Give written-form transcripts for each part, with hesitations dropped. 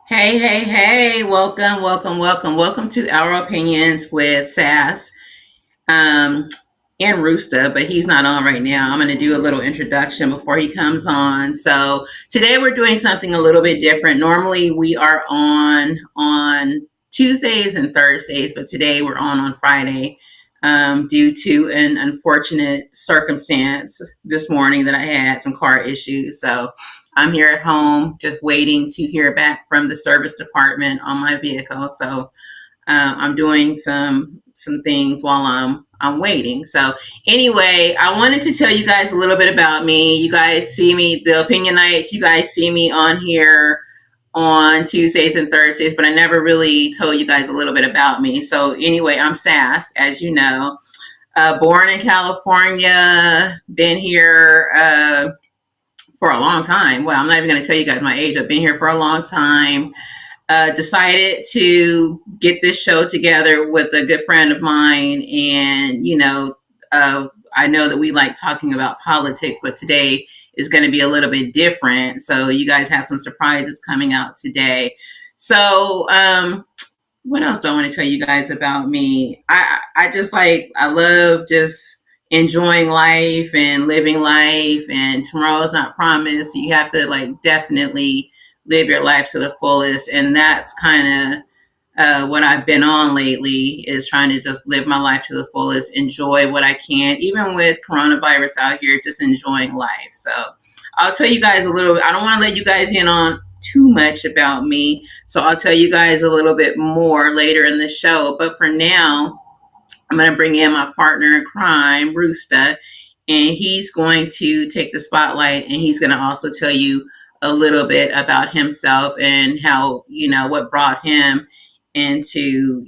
Hey, hey, hey, welcome, welcome, welcome, welcome to Our Opinions with Sass um, and Rooster, but he's not on right now. I'm going to do a little introduction before he comes on. So today we're doing something a little bit different. Normally we are on Tuesdays and Thursdays, but today we're on Friday due to an unfortunate circumstance this morning that I had some car issues. So I'm here at home just waiting to hear back from the service department on my vehicle. So I'm doing some things while I'm waiting. So anyway, I wanted to tell you guys a little bit about me. You guys see me the opinion nights. You guys see me on here on Tuesdays and Thursdays, but I never really told you guys a little bit about me. So anyway, I'm Sass, as you know. Born in California, been here for a long time. Well, I'm not even going to tell you guys my age. I've been here for a long time. Decided to get this show together with a good friend of mine. And, I know that we like talking about politics, but today is going to be a little bit different. So, you guys have some surprises coming out today. So, what else do I want to tell you guys about me? I just I love just enjoying life and living life, and tomorrow's not promised. So you have to definitely live your life to the fullest. And that's kind of what I've been on lately, is trying to just live my life to the fullest, enjoy what I can, even with coronavirus out here, just enjoying life. So I'll tell you guys a little bit. I don't want to let you guys in on too much about me. So I'll tell you guys a little bit more later in the show. But for now, I'm going to bring in my partner in crime, Rooster, and he's going to take the spotlight, and he's going to also tell you a little bit about himself and how, what brought him into,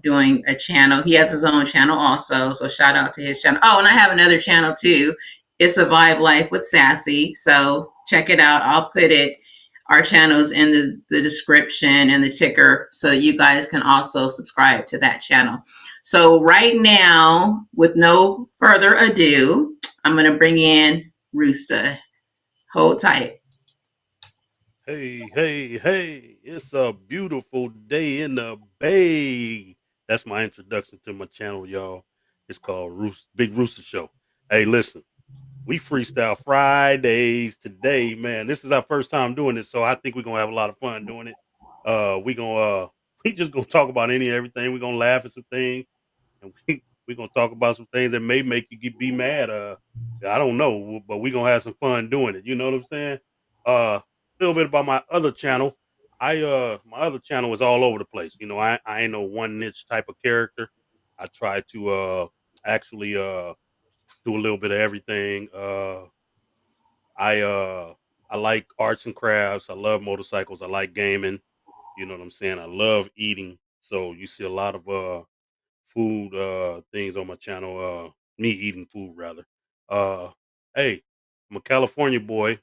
doing a channel. He has his own channel also. So shout out to his channel. Oh, and I have another channel too. It's Survive Life with Sassy. So check it out. I'll put our channels in the description and the ticker so that you guys can also subscribe to that channel. So right now, with no further ado, I'm going to bring in Rooster. Hold tight. Hey, hey, hey, it's a beautiful day in the Bay. That's my introduction to my channel, y'all. It's called Big Rooster Show. Hey, listen, we Freestyle Fridays today, man. This is our first time doing this, so I think we're gonna have a lot of fun doing it. We just gonna talk about any and everything. We're gonna laugh at some things, and we gonna talk about some things that may make you be mad. I don't know, but we gonna have some fun doing it. You know what I'm saying? A little bit about my other channel. My other channel is all over the place. I ain't no one niche type of character. I try to actually do a little bit of everything. I uh I like arts and crafts. I love motorcycles. I like gaming. You know what I'm saying? I love eating. So you see a lot of food things on my channel, me eating food rather. Uh hey, I'm a California boy,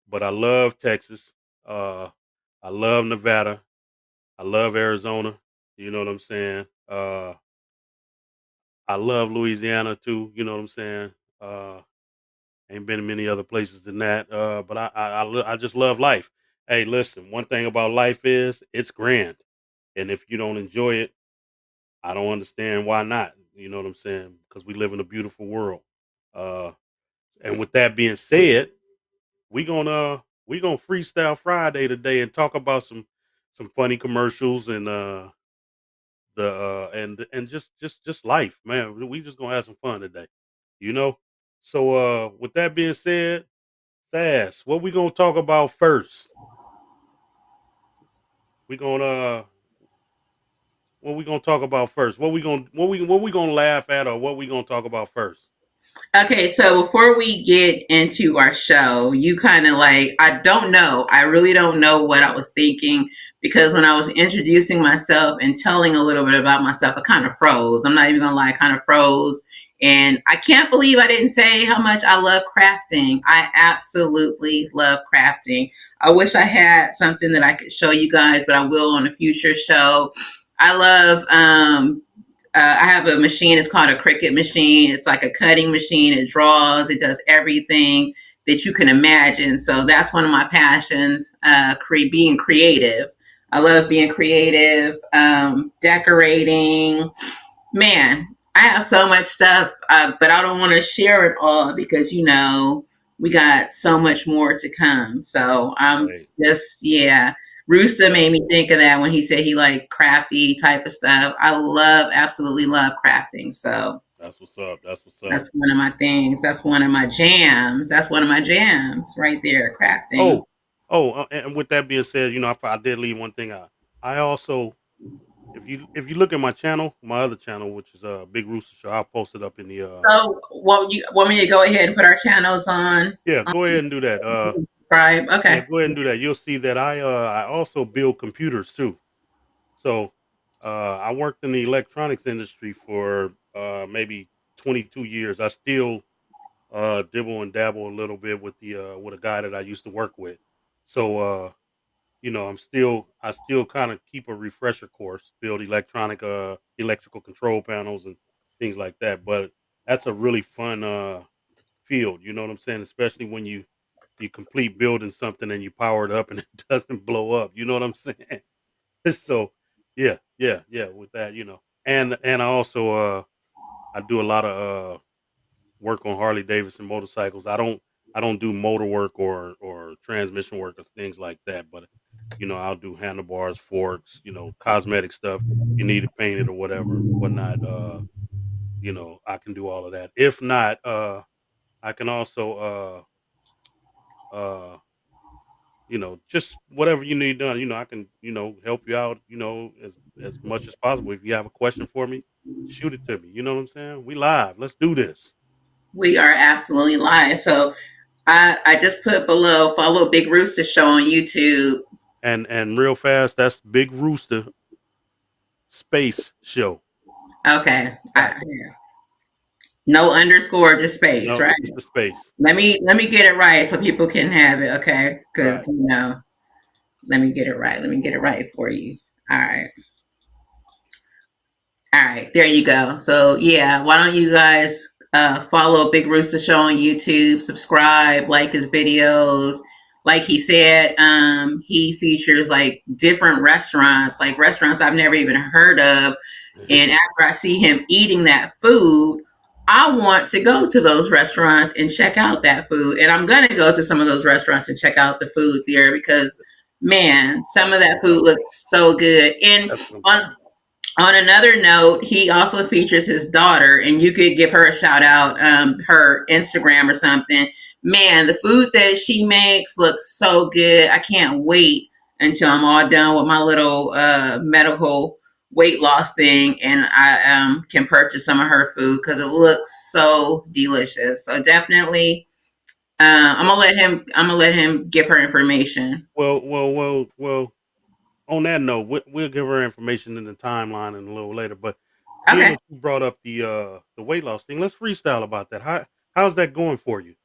but I love Texas. Uh I love Nevada. I love Arizona. You know what I'm saying? I love Louisiana too, you know what I'm saying? Ain't been to many other places than that. But I just love life. Hey, listen, one thing about life is it's grand. And if you don't enjoy it, I don't understand why not. You know what I'm saying? Because we live in a beautiful world. Uh, and with that being said, we gonna freestyle Friday today and talk about some funny commercials and the and just life, man. We just gonna have some fun today, you know. So with that being said, Sass, what we gonna talk about first? We gonna what we gonna talk about first? What we gonna laugh at, or what we gonna talk about first? Okay, so before we get into our show, you kind of I don't know. I really don't know what I was thinking, because when I was introducing myself and telling a little bit about myself, I kind of froze. I'm not even gonna lie, I kind of froze. And I can't believe I didn't say how much I love crafting. I absolutely love crafting. I wish I had something that I could show you guys, but I will on a future show. I love I have a machine. It's called a Cricut machine. It's like a cutting machine. It draws. It does everything. that you can imagine. So that's one of my passions, being creative. I love being creative, decorating. Man, I have so much stuff, but I don't want to share it all because, we got so much more to come. So I'm Right. just, yeah. Rooster That's made me think of that when he said he liked crafty type of stuff. I absolutely love crafting. So that's what's up. That's what's up. that's one of my things. That's one of my jams. That's one of my jams right there, crafting. Oh, and with that being said, I did leave one thing out. I also, if you look at my channel, my other channel, which is Big Rooster Show, I'll post it up in the So, what you want me to go ahead and put our channels on? yeah, go ahead and do that. Subscribe. Yeah, Okay. go ahead and do that. You'll see that I also build computers too. So I worked in the electronics industry for maybe 22 years. I still dibble and dabble a little bit with a guy that I used to work with. So I still kind of keep a refresher course, build electrical control panels and things like that. But that's a really fun field, you know what I'm saying? Especially when you complete building something and you power it up and it doesn't blow up. You know what I'm saying? So yeah, with that, And I also I do a lot of work on Harley Davidson motorcycles. I don't do motor work or transmission work or things like that, but I'll do handlebars, forks, cosmetic stuff. You need it painted or whatnot. I can do all of that. If not, I can also uh just whatever you need done. I can help you out. As much as possible. If you have a question for me, shoot it to me. You know what I'm saying? We live. Let's do this. We are absolutely live. So I just put below, follow Big Rooster Show on YouTube. And real fast, that's Big Rooster Space Show. Okay. Got No underscore, just space, no, right? just the space. Let me get it right so people can have it, okay? Because Right. let me get it right. Let me get it right for you. All right. All right, there you go. So yeah, why don't you guys follow Big Rooster Show on YouTube, subscribe, like his videos. Like he said, he features like different restaurants, like restaurants I've never even heard of. And after I see him eating that food, I want to go to those restaurants and check out that food. And I'm gonna go to some of those restaurants and check out the food there because man, some of that food looks so good. And That's what I'm on talking about. on another note, he also features his daughter, and you could give her a shout out, her Instagram or something. Man, the food that she makes looks so good. I can't wait until I'm all done with my little medical weight loss thing, and I can purchase some of her food because it looks so delicious. So definitely, I'm gonna let him. I'm gonna let him give her information. Well. On that note, we'll give her information in the timeline and a little later. But being Okay. that you brought up the weight loss thing, let's freestyle about that. How's that going for you?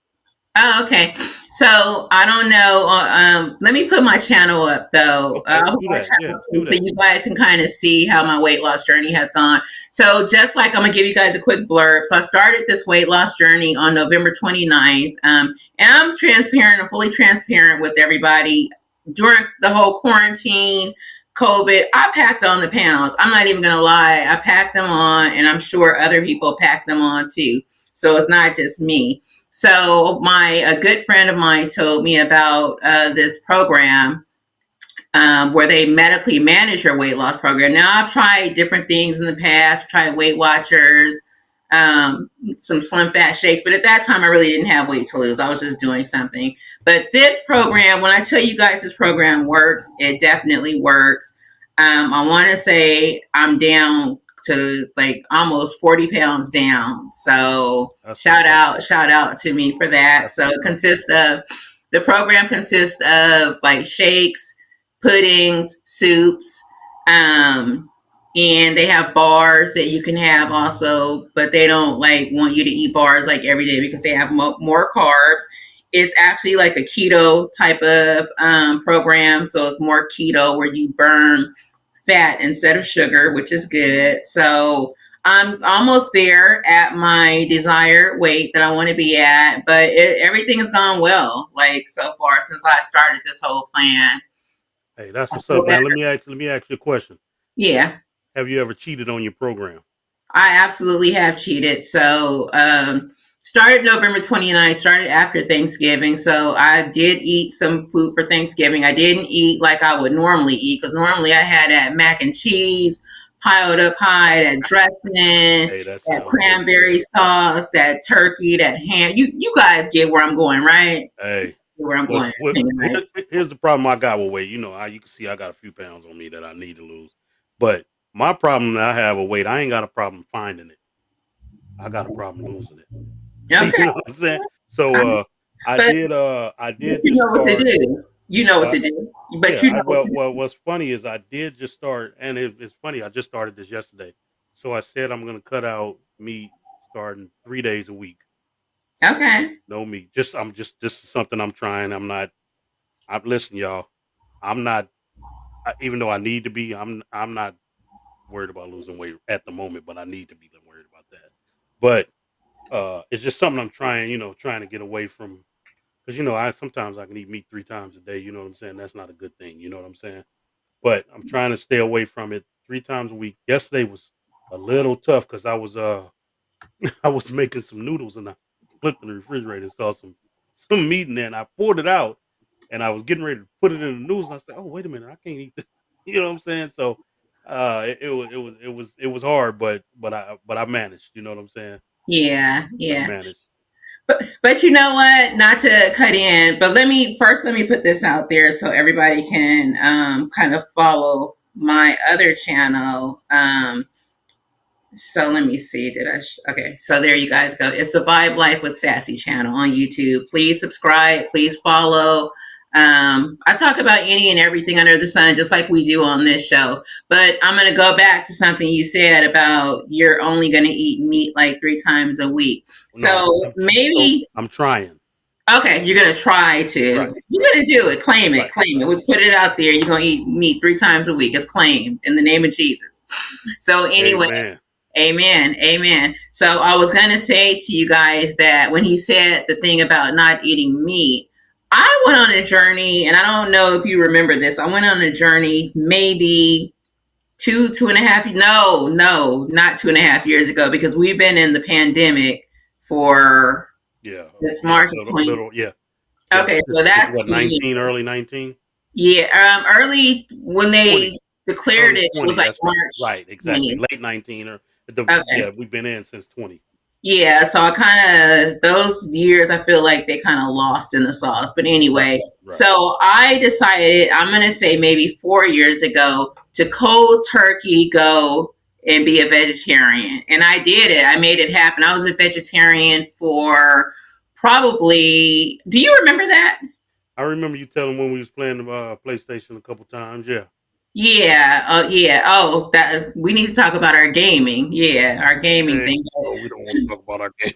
Oh, okay. So I don't know. Let me put my channel up though. Okay, I'll put do my that. Yeah, channel do too, so that. you guys can kind of see how my weight loss journey has gone. So just like I'm gonna give you guys a quick blurb. So I started this weight loss journey on November 29th, and I'm transparent. I'm fully transparent with everybody. During the whole quarantine, COVID, I packed on the pounds. I'm not even gonna lie. I packed them on, and I'm sure other people packed them on too. So it's not just me. So my a good friend of mine told me about this program where they medically manage your weight loss program. Now I've tried different things in the past. I've tried Weight Watchers, some Slim Fat shakes, but at that time I really didn't have weight to lose. I was just doing something. But this program, when I tell you guys this program works, it definitely works. I want to say I'm down to like almost 40 pounds down. So That's what's up. shout out to me for that. That's So what's it up. consists of the program consists of like shakes, puddings, soups, um, and they have bars that you can have also, but they don't like want you to eat bars like every day because they have more carbs. It's actually like a keto type of program, so it's more keto where you burn fat instead of sugar, which is good. So I'm almost there at my desired weight that I want to be at, but everything has gone well, like so far since I started this whole plan. Hey, that's I what's feel up, better. man. Let me ask you a question. Yeah, Have you ever cheated on your program? I absolutely have cheated. So, started November 29th, started after Thanksgiving. So, I did eat some food for Thanksgiving. I didn't eat like I would normally eat because normally I had that mac and cheese piled up high, that dressing, Hey, that that sounds so cranberry good. sauce, that turkey, that ham. You guys get where I'm going, right? Hey, Get where I'm what going. what Right? here's the problem I got with weight. You can see I got a few pounds on me that I need to lose. But my problem that I have with weight, I ain't got a problem finding it. I got a problem losing it. Okay. You know what I'm saying? So But I but did you just know what to start. do. You know what Uh, to do. But yeah, you know what to well, what's funny is I did just start, and it's funny. I just started this yesterday, so I said I'm gonna cut out meat starting 3 days a week. do. Okay. No meat. I'm just this is something I'm trying. I'm not. I listen, y'all. I'm not. Even though I need to be, I'm not worried about losing weight at the moment, but I need to be worried about that. But it's just something I'm trying. Trying to get away from. Because I sometimes I can eat meat 3 times a day. You know what I'm saying? That's not a good thing. You know what I'm saying? But I'm trying to stay away from it 3 times a week. Yesterday was a little tough because I was I was making some noodles and I looked in the refrigerator and saw some meat in there and I poured it out and I was getting ready to put it in the noodles and I said, "Oh, wait a minute, I can't eat this." You know what I'm saying? So it was hard, but I managed. You know what I'm saying? Yeah, I yeah. managed. But you know what? Not to cut in, but let me put this out there so everybody can kind of follow my other channel. So let me see. Okay, so there you guys go. It's the Vibe Life with Sassy channel on YouTube. Please subscribe. Please follow. I talk about any and everything under the sun, just like we do on this show. But I'm going to go back to something you said about you're only going to eat meat like 3 times a week. No, So maybe I'm trying. okay, you're gonna try Right, to. You're gonna do it. Claim it. right, Claim it. right. Let's put it out there. You're gonna eat meat 3 times a week. It's claimed in the name of Jesus. So anyway, Amen. amen. Amen. So I was gonna say to you guys that when he said the thing about not eating meat, I went on a journey, and I don't know if you remember this. I went on a journey maybe two and a half. No, not 2.5 years ago because we've been in the pandemic for Yeah, this yeah. March of 20. Yeah, yeah. Okay, It's, so it's that's what 19, early 19, yeah. Early when 20, they declared early it, it was 20. like That's right. March Right, exactly. 20. Late 19 or Okay, yeah. We've been in since 20. yeah. So I kind of those years, I feel like they kind of lost in the sauce. But Right, anyway, right. so I decided I'm gonna say maybe 4 years ago to cold turkey go and be a vegetarian, and I did it. I made it happen. I was a vegetarian for probably. Do you remember that? I remember you telling when we was playing the PlayStation a couple times. Yeah. Yeah, yeah. Oh, that we need to talk about our gaming. Yeah, our gaming Hey, thing. oh, we don't want to talk about our game.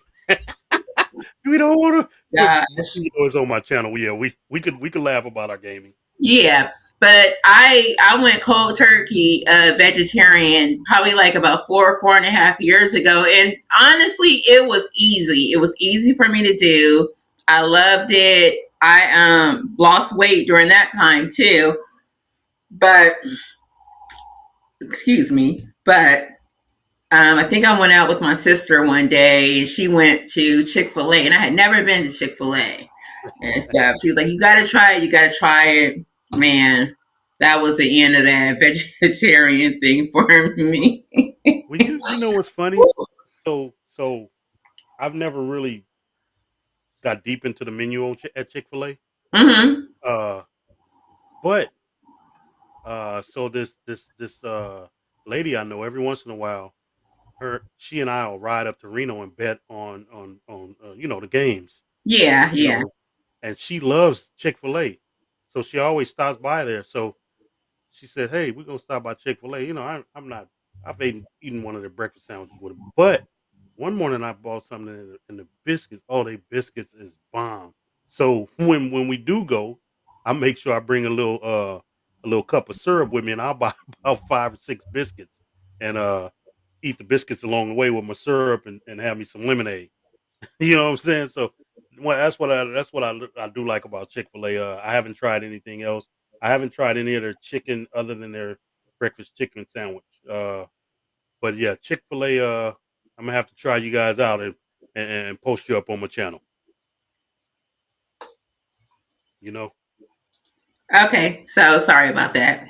We don't want to. But Gosh. it's on my channel. Yeah, we could laugh about our gaming. Yeah, but I went cold turkey vegetarian probably like about 4.5 years ago, and honestly, it was easy. It was easy for me to do. I loved it. I lost weight during that time too, but excuse me, but I think I went out with my sister one day and she went to Chick-fil-A and I had never been to Chick-fil-A and stuff. She was like, you gotta try it, you gotta try it. Man, that was the end of that vegetarian thing for me. Well, you know what's funny? So I've never really got deep into the menu at Chick-fil-A. Mm-hmm. Uh, but so this lady I know every once in a while, she and I'll ride up to Reno and bet on the games, Yeah, you yeah. know, and she loves Chick-fil-A, so she always stops by there. So she said, "Hey, we're gonna stop by Chick-fil-A." I'm not. I've eaten one of their breakfast sandwiches with them, but one morning I bought something and the biscuits. Oh, they biscuits is bomb. So when we do go, I make sure I bring a little cup of syrup with me, and I'll buy about 5 or 6 biscuits, and eat the biscuits along the way with my syrup and have me some lemonade. You know what I'm saying? So, well, that's what I do like about Chick-fil-A. I haven't tried anything else. I haven't tried any of their chicken other than their breakfast chicken sandwich. But yeah, Chick-fil-A. I'm gonna have to try you guys out and post you up on my channel. You know, Okay, so sorry about that.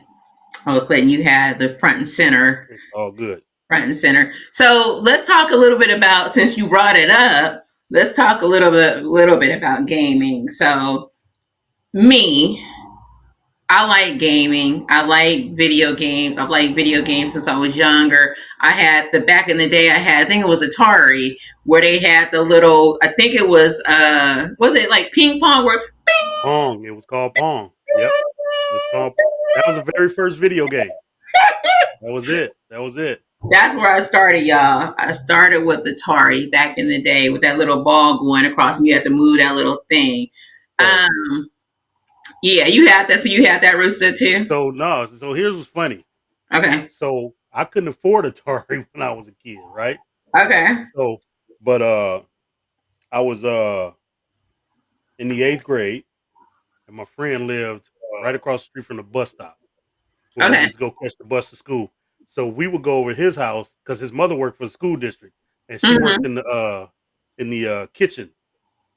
I was letting you have the front and center, it's all good. front and center. So let's talk a little bit about, since you brought it up, let's talk a little bit about gaming. So me, I like gaming. I like video games. I've liked video games since I was younger. I had back in the day I had, I think it was Atari, where they had the little, I think it was it like ping pong where Pong. It was called Pong. Yep. It was called. That was the very first video game. That was it. That was it. that's where I started, y'all. I started with Atari back in the day with that little ball going across and you had to move that little thing. So Um, yeah, you had that. So you had that, Rooster, too? so no. So here's what's funny. Okay. So I couldn't afford Atari when I was a kid, right? Okay. So, but I was in the 8th grade, and my friend lived right across the street from the bus stop where we Okay. used to go catch the bus to school. So we would go over to his house because his mother worked for the school district, and she worked Mm-hmm. in the kitchen.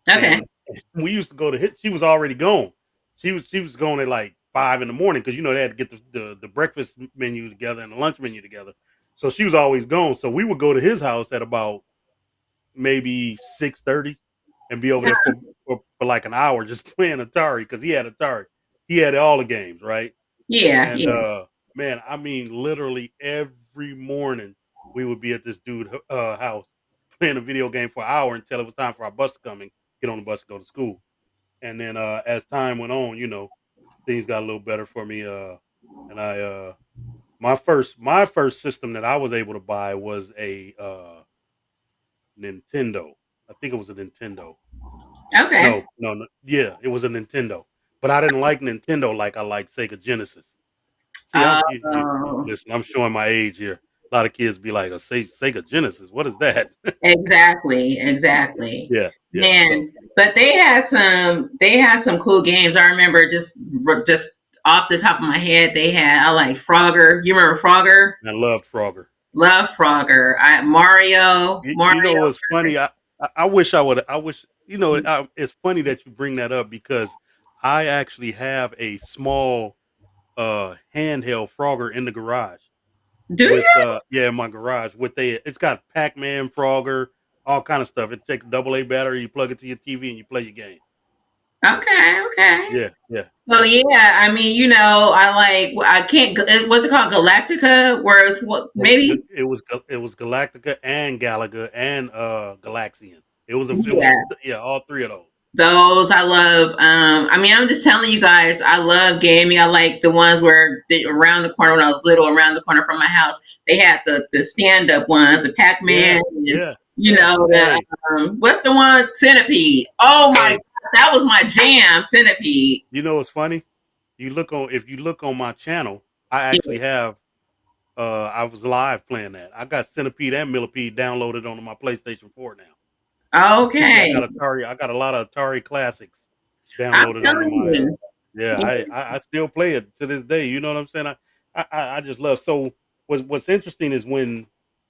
Okay. And we used to go to his. She was already gone. She was going at like 5 in the morning because they had to get the breakfast menu together and the lunch menu together. So she was always gone. So we would go to his house at about maybe 6:30 and be over there for like an hour just playing Atari because he had Atari. He had all the games, right? Yeah. And Yeah. man, I mean, literally every morning we would be at this dude house playing a video game for an hour until it was time for our bus to come and get on the bus to go to school. And then as time went on, things got a little better for me. And I my first system that I was able to buy was a Nintendo. I think it was a Nintendo. Okay. No, no, no, yeah, it was a Nintendo. But I didn't like Nintendo like I like Sega Genesis. See, Oh, listen. I'm showing my age here. A lot of kids be like, Sega Genesis. What is that?" exactly. Exactly. Yeah, yeah. So Man, but they had some cool games. I remember just off the top of my head, I like Frogger. You remember Frogger? I loved Frogger. Love Frogger. Mario. You know Mario. what's funny? I wish I would. I wish it's funny that you bring that up because I actually have a small handheld Frogger in the garage Do you? with yeah in my garage with it's got Pac-Man, Frogger, all kind of stuff. It takes a AA battery, you plug it to your TV, and you play your game. Okay. Okay. Yeah, yeah, So yeah. yeah, I mean, I can't. Was it called Galactica? Where it's what maybe? It was Galactica and Galaga and Galaxian. It was Yeah, yeah, all three of those. those I love. I mean, I'm just telling you guys, I love gaming. I like the ones where around the corner when I was little, around the corner from my house, they had the stand up ones, the Pac Yeah, Man, and yeah, yeah. the Hey, what's the one Centipede? Oh my, hey, God, that was my jam, Centipede. you know what's funny? If you look on my channel, I Yeah. actually have I was live playing that. I got Centipede and Millipede downloaded onto my PlayStation 4 now. Yeah, Okay, I got a lot of Atari classics I'm downloaded onto telling my you. yeah, Yeah, I still play it to this day. You know what I'm saying? I just love so what's interesting is when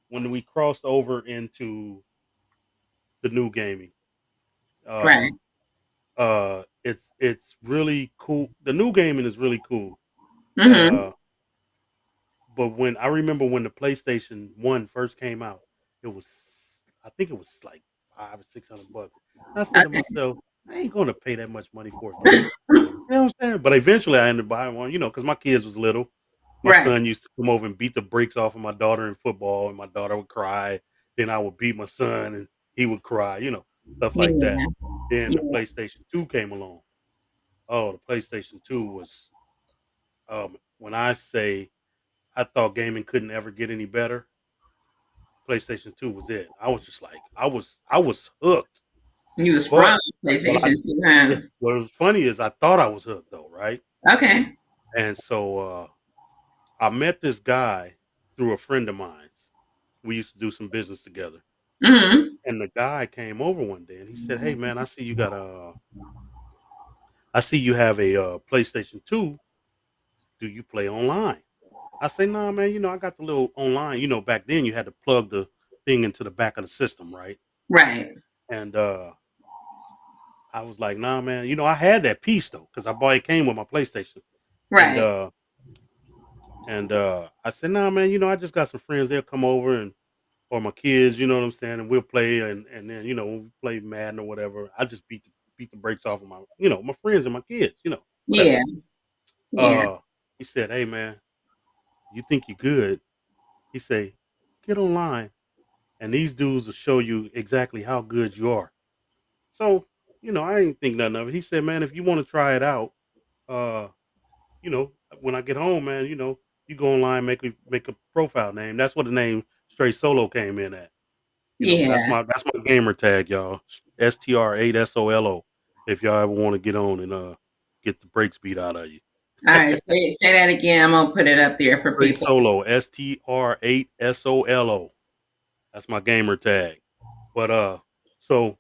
we crossed over into the new gaming. right. Um it's really cool. The new gaming is really cool. Mm-hmm. Uh but when I remember when the PlayStation 1 first came out, it was I think it was like 5 or 600 bucks. And I said to Okay. myself, I ain't gonna pay that much money for a game. You know what I'm saying? But eventually I ended up buying one, because my kids was little. My Right. son used to come over and beat the brakes off of my daughter in football, and my daughter would cry. Then I would beat my son, and he would cry, stuff like that. Yeah. Then the Yeah. PlayStation 2 came along. Oh, the PlayStation 2 was, when I say I thought gaming couldn't ever get any better, PlayStation 2 was it. I was just like, I was hooked. You was from But what I, PlayStation 2, huh? yeah, what was funny is I thought I was hooked though, right? Okay. And so I met this guy through a friend of mine's, We used to do some business together. Mm-hmm. And the guy came over one day and he said, "Hey man, I see you have a PlayStation 2. Do you play online?" I say, "Nah, man. I got the little online. Back then you had to plug the thing into the back of the system, right?" Right. And I was like, "Nah, man. I had that piece though, because I bought it came with my PlayStation." And Right. I said, "Nah, man. I just got some friends. They'll come over and or my kids. You know what I'm saying? And we'll play. And then when we play Madden or whatever, I just beat the brakes off of my friends and my kids. Whatever." Yeah. Yeah. Uh, he said, "Hey, man, you think you're good?" He say, "Get online, and these dudes will show you exactly how good you are." So, I ain't think nothing of it. He said, "Man, if you want to try it out, uh, you know, when I get home, man, you go online, make a profile name." That's what the name Straight Solo came in at. That's Yeah. my gamer tag, y'all. STR8SOLO. If y'all ever want to get on and get the brakes beat out of you. All right. Say that again. I'm gonna put it up there for Straight people. Solo. STR8SOLO. That's my gamer tag. But so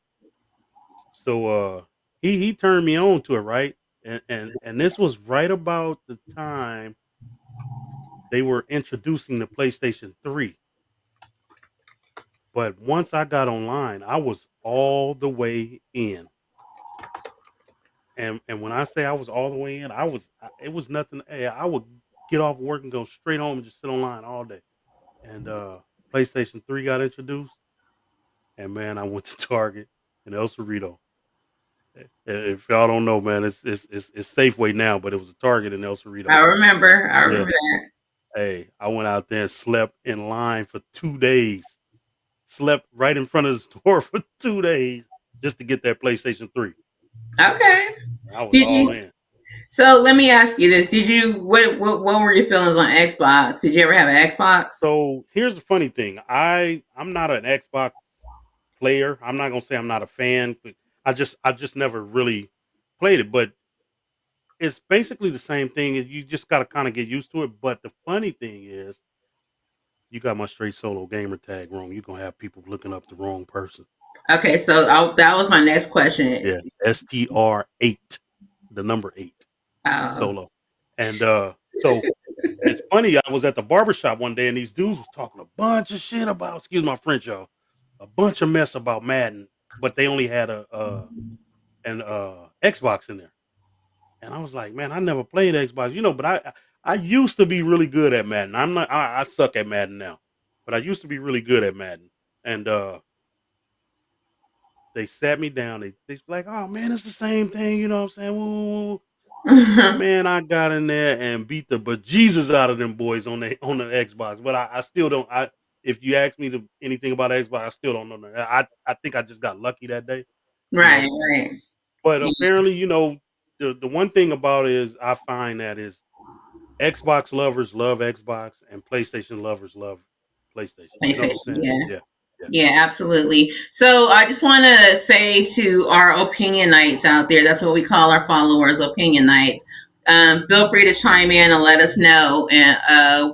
so he turned me on to it, right? And this was right about the time they were introducing the PlayStation 3. But once I got online, I was all the way in. And when I say I was all the way in, it was nothing. Hey, I would get off work and go straight home and just sit online all day. And PlayStation 3 got introduced, and man, I went to Target in El Cerrito. If y'all don't know, man, it's Safeway now, but it was a Target in El Cerrito. I remember. I Yeah. remember that. Hey, I went out there and slept in line for 2 days. Slept right in front of the store for 2 days just to get that PlayStation 3. Okay. I was Did all you? in. So let me ask you this: Did you? What were your feelings on Xbox? Did you ever have an Xbox? So here's the funny thing. I'm not an Xbox player. I'm not gonna say I'm not a fan, but I just never really played it. But it's basically the same thing. You just gotta kind of get used to it. But the funny thing is, you got my straight solo gamer tag wrong. You're gonna have people looking up the wrong person. Okay, so that was my next question. Yes, STR8, the number 8, Uh, solo. And so it's funny. I was at the barbershop one day, and these dudes was talking a bunch of shit about. Excuse my French, y'all. A bunch of mess about Madden, but they only had an Xbox in there. And I was like, man, I never played Xbox, but I used to be really good at Madden. I'm not I suck at Madden now, but I used to be really good at Madden. And they sat me down. They like, oh man, it's the same thing. You know what I'm saying? Woo, woo, woo. Man, I got in there and beat the bejesus out of them boys on the Xbox. But I still don't. If you ask me anything about Xbox, I still don't know. I think I just got lucky that day. You right, know, right. But Yeah, apparently, the one thing about it is I find that is Xbox lovers love Xbox and PlayStation lovers love PlayStation. You know what I'm PlayStation. saying? Yeah. Yeah, yeah, Yeah, absolutely. So I just want to say to our opinion nights out there, that's what we call our followers, opinion nights. Feel free to chime in and let us know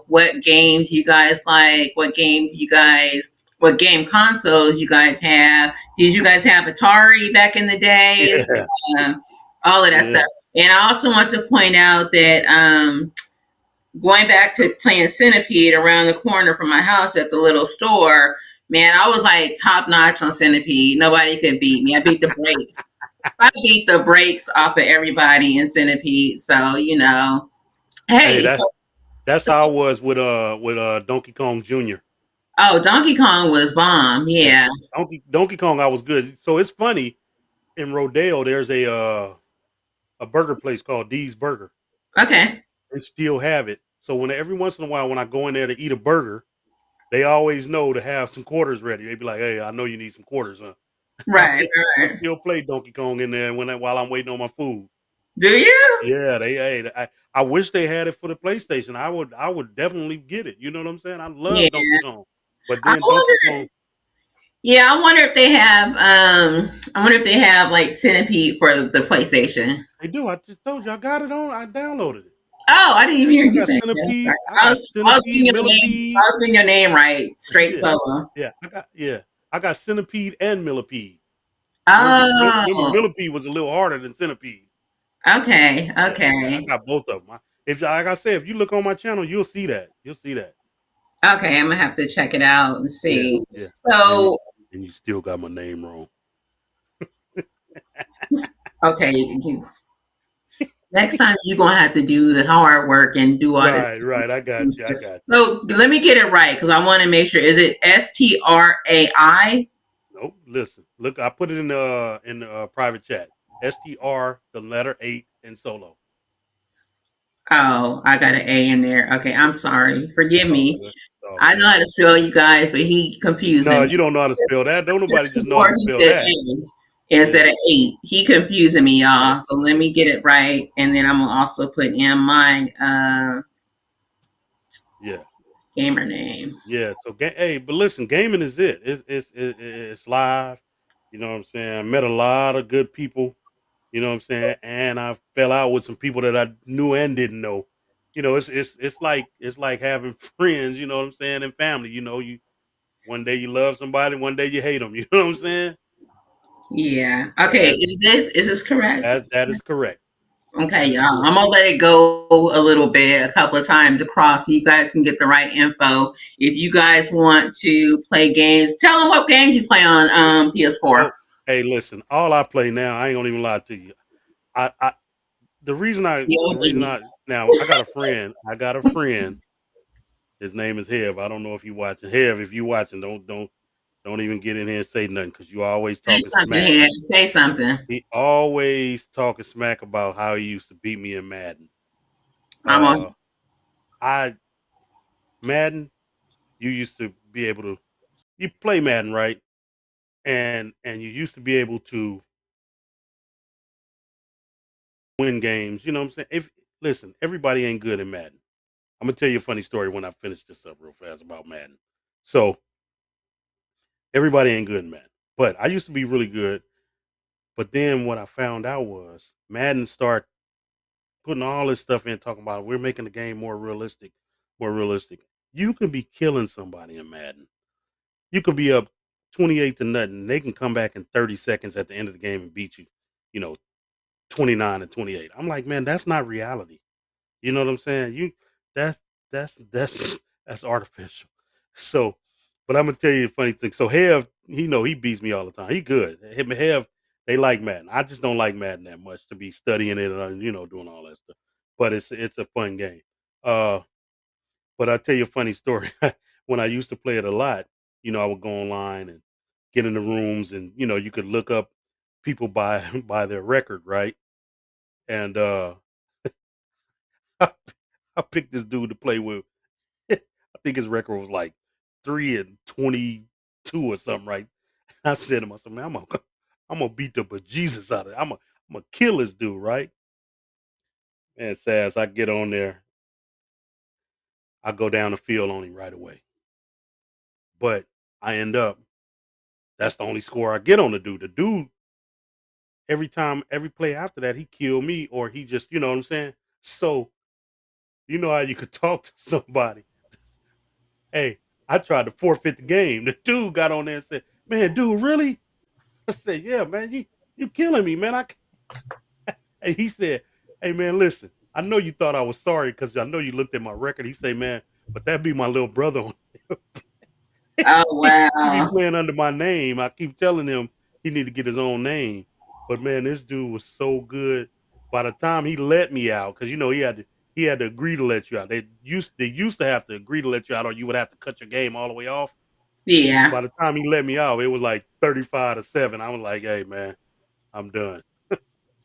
what games you guys like, what game consoles you guys have. Did you guys have Atari back in the day? yeah, All of that yeah. stuff. And I also want to point out that going back to playing Centipede around the corner from my house at the little store, man, I was like top notch on Centipede. Nobody could beat me. I beat the brakes off of everybody in Centipede. So, Hey, hey, that's how I was with Donkey Kong Jr. oh, Donkey Kong was bomb. Yeah, Yeah. Donkey Kong, I was good. So it's funny in Rodeo. There's a burger place called D's Burger. Okay. They still have it. So when every once in a while when I go in there to eat a burger, they always know to have some quarters ready. They be like, "Hey, I know you need some quarters, huh?" Right, I right. still play Donkey Kong in there while I'm waiting on my food. Do you? Yeah, I wish they had it for the PlayStation. I would definitely get it. You know what I'm saying? I Yeah. love Donkey Kong, but I then Donkey wonder. Kong, Yeah, I wonder if they have like Centipede for the PlayStation. they do. I just told you I got it on. I downloaded it. Oh, I didn't even hear I you got say that. Sorry. Centipede. I I got was, I was getting Centipede, your name. I Millipede. was getting your name right. Straight Yeah, solo. yeah. I got Centipede and Millipede. Remember Oh, Millipede was a little harder than Centipede. okay, Yeah. I okay, got both of them. If like I said, if you look on my channel, you'll see that. You'll see that. okay. I'm gonna have to check it out and Yeah, see. yeah. And you So, and you still got my name wrong. okay, next time you're gonna have to do the hard work and do all this. Right, right. I got you. I got you. So let me get it right because I want to make sure. Is it Strai? Nope. Listen, look. I put it in the private chat. STR the letter 8 and solo. Oh, I got an A in there. Okay, I'm sorry. Forgive It's all me. good. It's all I know good. how to spell you guys, but he No, confusing you me. don't know how to spell that. Don't nobody just know how Before to he spell said that. A instead Yeah. of 8. He confusing me, Yeah. y'all. So let me get it right, and then I'm gonna also put in my Yeah. gamer name. Yeah. So, hey, but listen, gaming is it. It's live. You know what I'm saying? I met a lot of good people. You know what I'm saying? And I fell out with some people that I knew and didn't know. You know, it's like having friends. You know what I'm saying? And family. You know, you one day you love somebody, one day you hate them. You know what I'm saying? Yeah. So Okay. Is this correct? that is correct. Okay, That is y'all. I'm correct. gonna let it go a little bit, a couple of times across, so you guys can get the right info. If you guys want to play games, tell them what games you play on PS4. Oh, hey, listen. All I play now, I ain't gonna even lie to you. I the reason COD. I now I got a friend. I got a friend. His name is Hev. I don't know if you watching. Hev, if you watching, don't even get in here and say nothing because you always Say talking something smack. here. Say something. He always talking smack about how he used to beat me in Madden. I'm on. Uh, I Madden. You used to be able to you play Madden, right? And you used to be able to win games. You know what I'm saying? If listen, everybody ain't good in Madden. I'm gonna tell you a funny story when I finish this up real fast about Madden. So everybody ain't good in Madden, but I used to be really good. But then what I found out was Madden start putting all this stuff in, talking about we're making the game more realistic, more realistic. You can be killing somebody in Madden. You could be up 28 to nothing. They can come back in 30 seconds at the end of the game and beat you. You know, 29 and 28. I'm like, man, that's not reality. You know what I'm saying? That's that's that's artificial. So, but I'm gonna tell you a funny thing. So Hev, he beats me all the time. He good. Him and Hev, they like Madden. I just don't like Madden that much to be studying it and doing all that stuff. But it's a fun game. Uh, but I'll tell you a funny story. When I used to play it a lot, I would go online and get in the rooms, and you could look up people by by their record, right? And I, I picked this dude to play with. I think his record was like 3-22 or something, right? I said to myself, man, I'm gonna beat the bejesus out of it. I'm gonna kill this dude, right? Man, Sass, I get on there, I go down the field on him right away. But I end up that's the only score I get on the dude. The dude, every time, every play after that, he killed me or he just, you know what I'm saying? So, you know how you could talk to somebody. Hey, I tried to forfeit the game. The dude got on there and said, man, dude, really? I said, "Yeah, man, you killing me, man." And he said, "Hey, man, listen. I know you thought I was sorry because I know you looked at my record." He say, "Man, but that be my little brother. Oh He be wow. playing under my name. I keep telling him he need to get his own name. But man, this dude was so good. By the time he let me out, because he had to agree to let you out. They used to have to agree to let you out, or you would have to cut your game all the way off. Yeah. By the time he let me out, it was like 35-7. I was like, hey man, I'm done.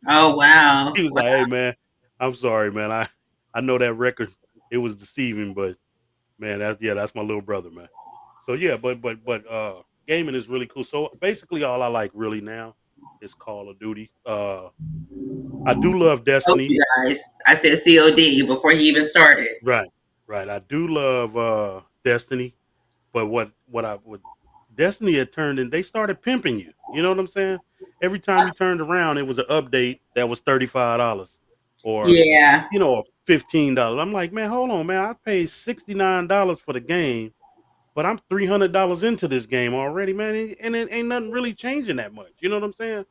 Oh wow. He was Wow. like, "Hey man, I'm sorry, man. I know that record it was deceiving, but man, that's my little brother, man." So yeah, but gaming is really cool. So basically, all I like really now is Call of Duty. I do love Told Destiny. you guys. I said COD before he even started. Right, right. I do love Destiny, but what I would Destiny had turned in. They started pimping you. You know what I'm saying? Every time you turned around, it was an update that was $35. or Yeah. $15. I'm like, man, hold on, man. I paid $69 for the game, but I'm $300 into this game already, man, and it ain't nothing really changing that much. You know what I'm saying?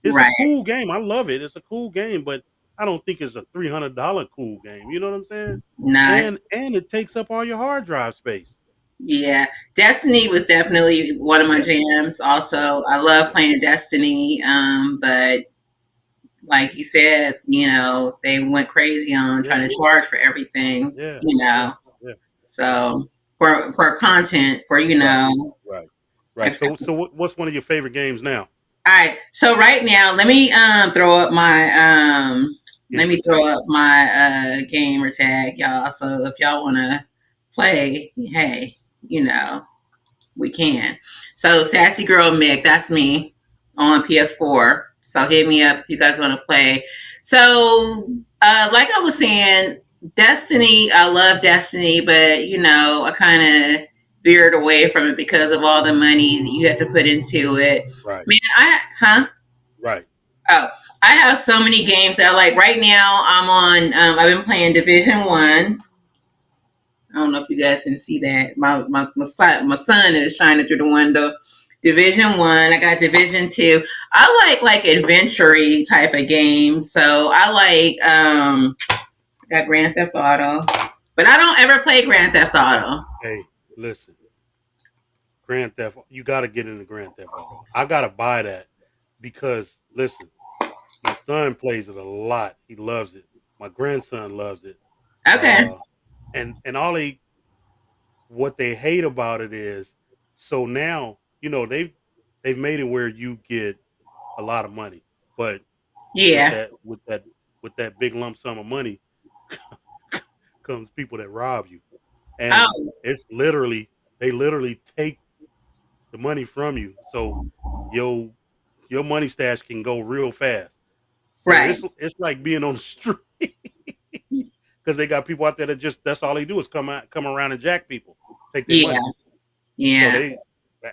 It's a Right. cool game. I love it. It's a cool game, but I don't think it's a $300 cool game. You know what I'm saying? Not. And it takes up all your hard drive space. Yeah. Destiny was definitely one of my Yeah, jams. yeah, Also, I love yeah, playing Destiny. But like you said, they went crazy on yeah, trying to charge for everything. yeah, yeah, You know, yeah, yeah. so for content, for Right, right, right. if, So what's one of your favorite games now? all right. So right now, let Enter me throw tag. up my gamer tag, y'all. So if y'all want to play, hey, we can. So Sassy Girl Mick, that's me on PS4. So hit me up if you guys want to play. So like I was saying, Destiny, I love Destiny, but I kind of veered away from it because of all the money that you have to put into it. Right, Man, right. oh, I have so many games that I like. Right now, I've been playing Division 1. I don't know if you guys can see that. My son is shining through the window. Division 1. I got Division 2. I like adventure type of games. So I got Grand Theft Auto. But I don't ever play Grand Theft Auto. Hey, listen, Grand Theft. You got to get into Grand Theft Auto. I gotta buy that because listen, my son plays it a lot. He loves it. My grandson loves it. Okay. Uh, and all they what they hate about it is so now they've made it where you get a lot of money, but with Yeah. that with that with that big lump sum of money comes people that rob you, and Oh, it's literally they literally take the money from you, so your your money stash can go real fast. So right. it's like being on the street because they got people out there that just that's all they do is come around and jack people, take their Yeah. money. So Yeah.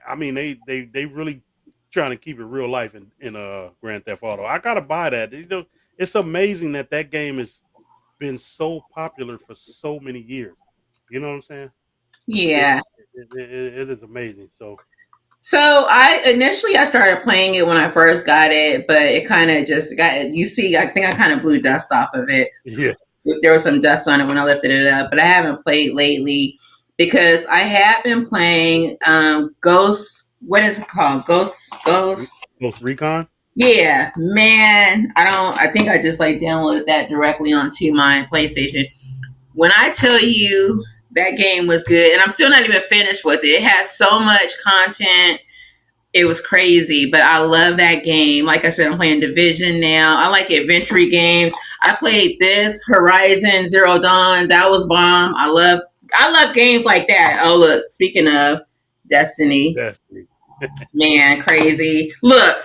I mean, they really trying to keep it real life in Grand Theft Auto. I gotta buy that. It's amazing that that game has been so popular for so many years. You know what I'm saying? It Yeah. it is amazing. So So I started playing it when I first got it, but it kind of just got you see. I think I kind of blew dust off of it. yeah, There was some dust on it when I lifted it up, but I haven't played lately because I have been playing Ghost. What is it called? Ghost. Ghost Recon. Yeah, man. I think I just like downloaded that directly onto my PlayStation. When I tell you that game was good, and I'm still not even finished with it. It has so much content. It was crazy, but I love that game. Like I said, I'm playing Division now. I like adventure games. I played this Horizon Zero Dawn. That was bomb. I love games like that. Oh look, speaking of Destiny, Destiny. man, crazy. Look,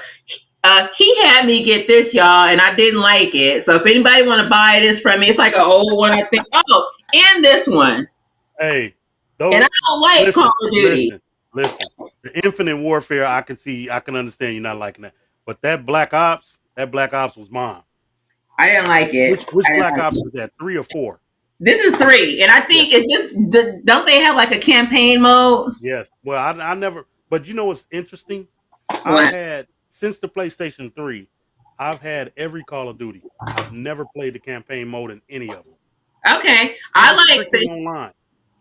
he had me get this, y'all, and I didn't like it. So if anybody want to buy this from me, it's like an old one. I think. Oh, and this one, Hey, and I don't don't like Call listen, of Duty. listen, listen. The Infinite Warfare, I can see, I can understand you not liking that, but that Black Ops was mine. I didn't like it. Which I didn't Black like Ops it. is that? 3 or 4? This is 3, and I Yeah. think is this. Don't they have like a campaign mode? Yes. Well, I never. But you know what's interesting? I've What? had since the PlayStation 3. I've had every Call of Duty. I've never played the campaign mode in any of them. Okay, It was strictly online.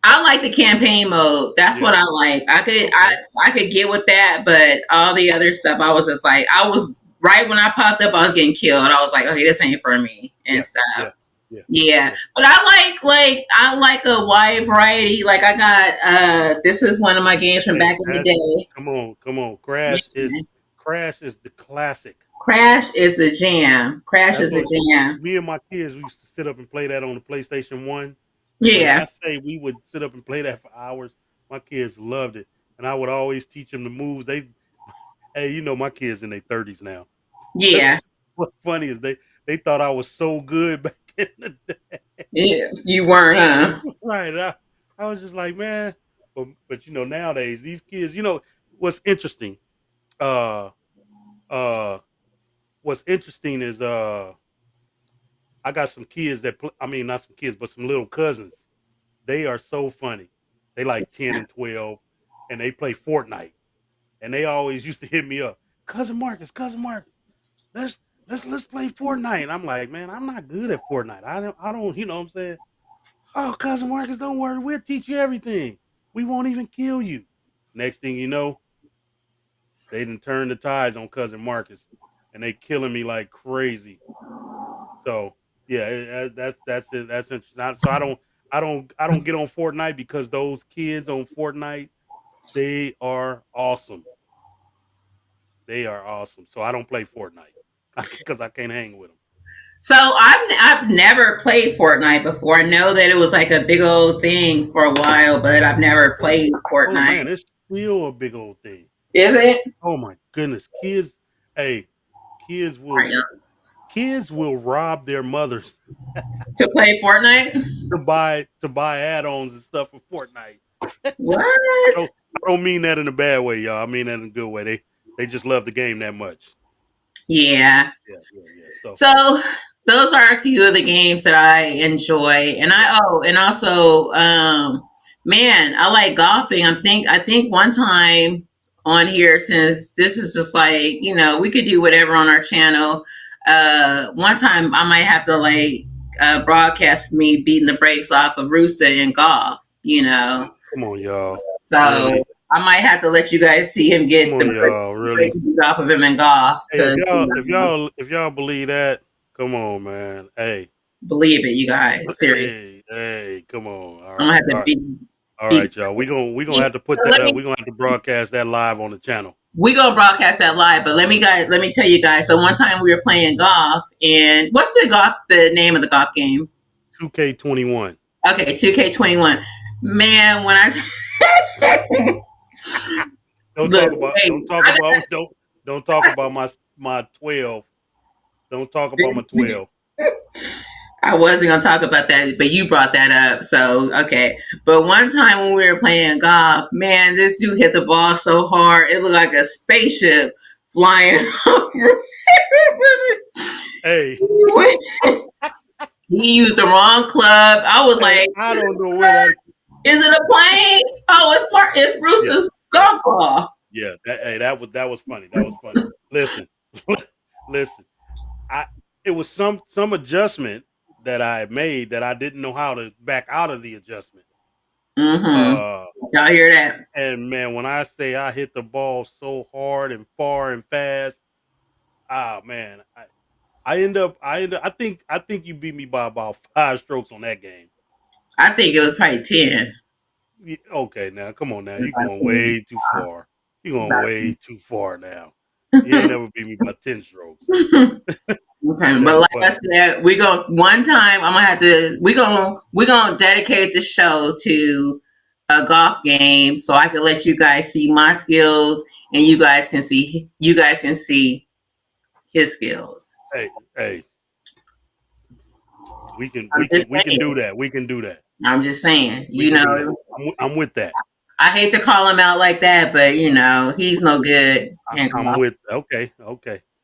I like the campaign mode. That's what Yeah. I like. I could I Okay. I could get with that, but all the other stuff, I was just like, I was right when I popped up, I was getting killed. I was like, okay, this ain't for me and Yeah. stuff. Yeah. Yeah. Yeah, Yeah. but I like a wide variety. Like I got this is one of my games from Hey, back in the day. come on, come on. Yeah. Crash is the classic. Crash is the jam. Crash That's is the what jam. me and my kids we used to sit up and play that on the PlayStation 1. When Yeah, I say we would sit up and play that for hours, my kids loved it. And I would always teach them the moves. Hey, my kids in their 30s now. yeah, What's funny is they thought I was so good back in the day. yeah. You weren't, huh? Right. I was just like, man. But nowadays these kids, what's interesting, uh uh what's interesting is I got some kids that I mean, not some kids, but some little cousins. They are so funny. They like 10 and 12, and they play Fortnite. And they always used to hit me up, cousin Marcus, let's let's play Fortnite. And I'm like, man, I'm not good at Fortnite. I don't, you know what I'm saying? Oh, cousin Marcus, don't worry, we'll teach you everything. We won't even kill you. Next thing you know, they didn't turn the tides on cousin Marcus, and they killing me like crazy. So yeah, that's it. That's interesting. So I don't get on Fortnite because those kids on Fortnite, they are awesome. They are awesome. So I don't play Fortnite because I can't hang with them. So I've never played Fortnite before. I know that it was like a big old thing for a while, but I've never played Oh Fortnite. man, it's still a big old thing. Is it? Oh my goodness, kids. Hey, kids will kids will rob their mothers To play Fortnite? to buy add-ons and stuff for Fortnite. I What? don't I don't mean that in a bad way, y'all. I mean that in a good way. They just love the game that much. Yeah. Yeah. So So those are a few of the games that I enjoy, and yeah. and also, man, I like golfing. I think one time on here, since this is just like we could do whatever on our channel. One time I might have to like broadcast me beating the brakes off of Rooster in golf. Come on, y'all. So Really? I might have to let you guys see him Come get the on, y'all. brakes Really? beat off of him in golf Hey, if because. y'all believe that, come on, man. Hey, Believe it, you guys. Seriously. hey, come on. I'm gonna have All to right, all be right, y'all. We gonna have to put let that up. me We gonna have to broadcast that live on the channel. we gonna broadcast that live, but let me tell you guys. So one time we were playing golf, and what's the name of the golf game? 2K21. Okay, 2K21. Man, when I Don't look, talk about. hey, Don't talk about. Don't talk about my 12. Don't talk about my 12. I wasn't gonna talk about that, but you brought that up, so okay. But one time when we were playing golf, man, this dude hit the ball so hard it looked like a spaceship flying over. Hey, He used the wrong club. I was hey, like, I don't know where that. "Is it a plane? Oh, it's Yeah, Brewster's yeah, golf ball." yeah. That was funny. That was funny. Listen, listen. I it was some adjustment that I made that I didn't know how to back out of the adjustment. Mm-hmm. Uh, Y'all hear that? and man, when I say I hit the ball so hard and far and fast, man, I think you beat me by about 5 strokes on that game. I think it was probably 10. Okay, now come on now, About you're going 10. way too far. You're going About way too far now. You ain't never beat me by 10 strokes. 10. Okay, That but was like I funny. said, we go one time. I'm gonna have to. We gonna dedicate the show to a golf game, so I can let you guys see my skills, and you guys can see his skills. Hey, hey, we can I'm we just can we can saying. do that. We can do that. I'm just saying. We can do that. I'm with that. I hate to call him out like that, but he's no good in I'm golf. with. Okay.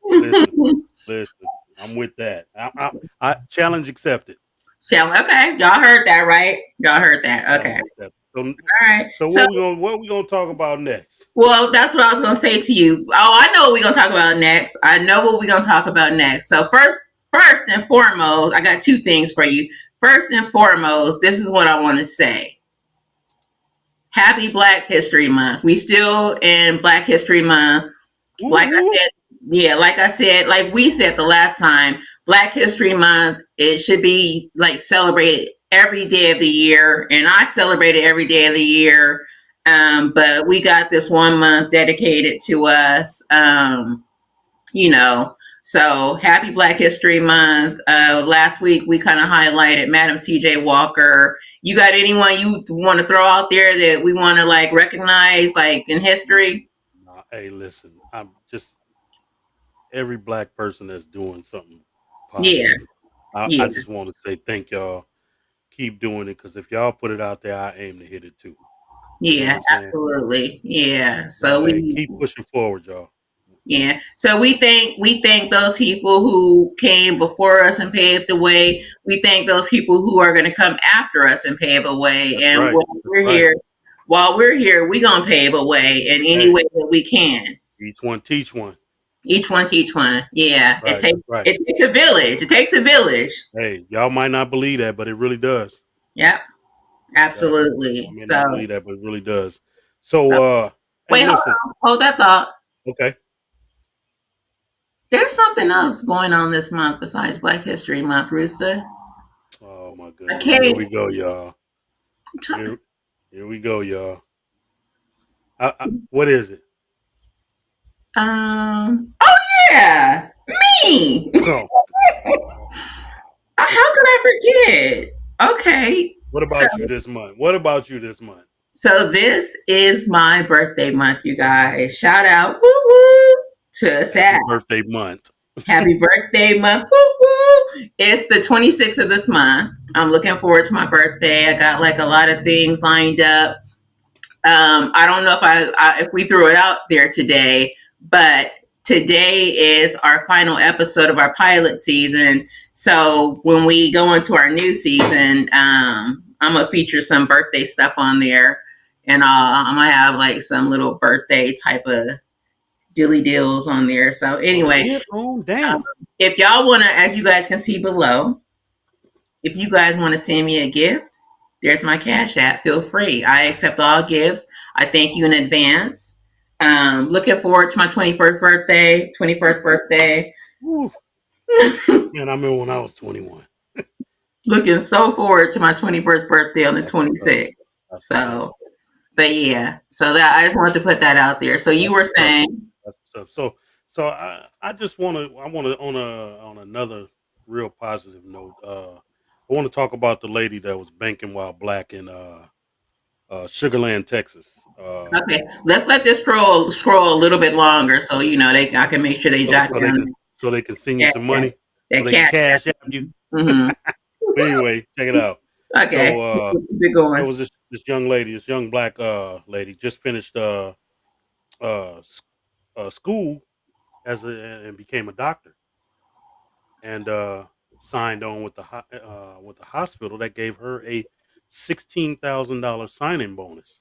Listen, listen. I'm with that. I challenge accepted. So, okay, y'all heard that, right? Y'all heard that. Okay. Challenge accepted. So, All right. so So, what we gonna talk about next? well, that's what I was gonna say to you. Oh, I know what we're gonna talk about next. I know what we're gonna talk about next. So first and foremost, I got two things for you. First and foremost, this is what I want to say. Happy Black History Month. We still in Black History Month. Woo Like I woo. said, yeah, like we said the last time, Black History Month, it should be like celebrated every day of the year. And I celebrate it every day of the year. But we got this one month dedicated to us. You know, so happy Black History Month. Last week we kind of highlighted Madam CJ Walker. You got anyone you want to throw out there that we want to like recognize like in history? Nah, hey, listen. I'm just every black person that's doing something Yeah, positive. I yeah. just want to say thank y'all. Keep doing it because if y'all put it out there, I aim to hit it too. You know what Yeah, I'm saying? absolutely. Yeah. So So hey, we keep pushing forward, y'all. Yeah. So we thank those people who came before us and paved the way. We thank those people who are going to come after us and pave a way. That's And right. That's right. while we're here, we gonna pave a way in any Hey, way that we can. each one teach one. Each one teach one. Yeah. Right. That's right. It takes a village. It takes a village. Hey, y'all might not believe that, but it really does. Yep. Yeah. Absolutely. I may So not believe that, but it really does. so So, hey, wait, listen. hold that thought. Okay. There's something else going on this month besides Black History Month, Rooster. Oh my goodness. Here Okay. we go, y'all. Here, here we go, y'all. What is it? Oh yeah, me. Oh, How could I forget? Okay, what so about you this month? What about you this month? this is my birthday month, you guys. Shout out, woo woo, to Happy Sat. birthday month. Happy birthday month, woo woo. It's the 26th of this month. I'm looking forward to my birthday. I got like a lot of things lined up. I don't know if we threw it out there today, but today is our final episode of our pilot season. So when we go into our new season, I'm gonna feature some birthday stuff on there, and I'm gonna have like some little birthday type of dilly deals on there. So Well, anyway, get on um, down. if y'all wanna, as you guys can see below, if you guys want to send me a gift, there's my Cash App. Feel free. I accept all gifts. I thank you in advance. Looking forward to my 21st birthday. 21st birthday. Woo. Man, I remember when I was 21. Looking so forward to my 21st birthday on the That's what's up. 26th. That's what's up. So, but yeah. So that I just wanted to put that out there. So you That's were what's up. saying, That's what's up. So I just want to on another real positive note. I want to talk about the lady that was banking while black in Sugarland, Texas. okay, let's let this scroll a little bit longer, so I can make sure they So, jot so they down can so they can send you that some money, so that they can Cash cash App. out you. Mm-hmm. But anyway, check it out. Okay, So keep it there going. was this young lady, this young black lady, just finished uh, s- school and became a doctor, and signed on with the hospital that gave her a $16,000 signing bonus.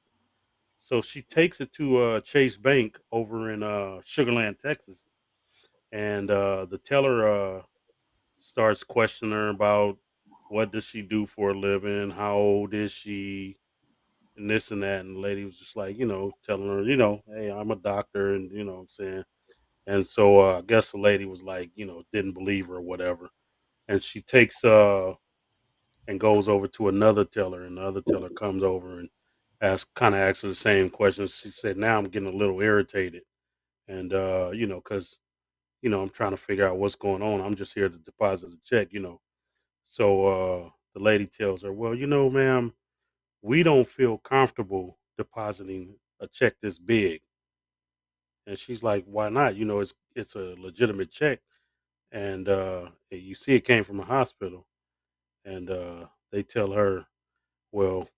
So she takes it to Chase Bank over in Sugarland, Texas, and the teller starts questioning her about what does she do for a living, how old is she, and this and that. And the lady was just like, telling her, hey, I'm a doctor, and what I'm saying. And so I guess the lady was like, didn't believe her or whatever. And she takes and goes over to another teller, and the other teller comes over and asks her the same questions. She said, "Now I'm getting a little irritated, and because I'm trying to figure out what's going on. I'm just here to deposit a check." So the lady tells her, "Well, ma'am, we don't feel comfortable depositing a check this big." And she's like, "Why not? It's a legitimate check, and you see, it came from a hospital." And they tell her, "Well,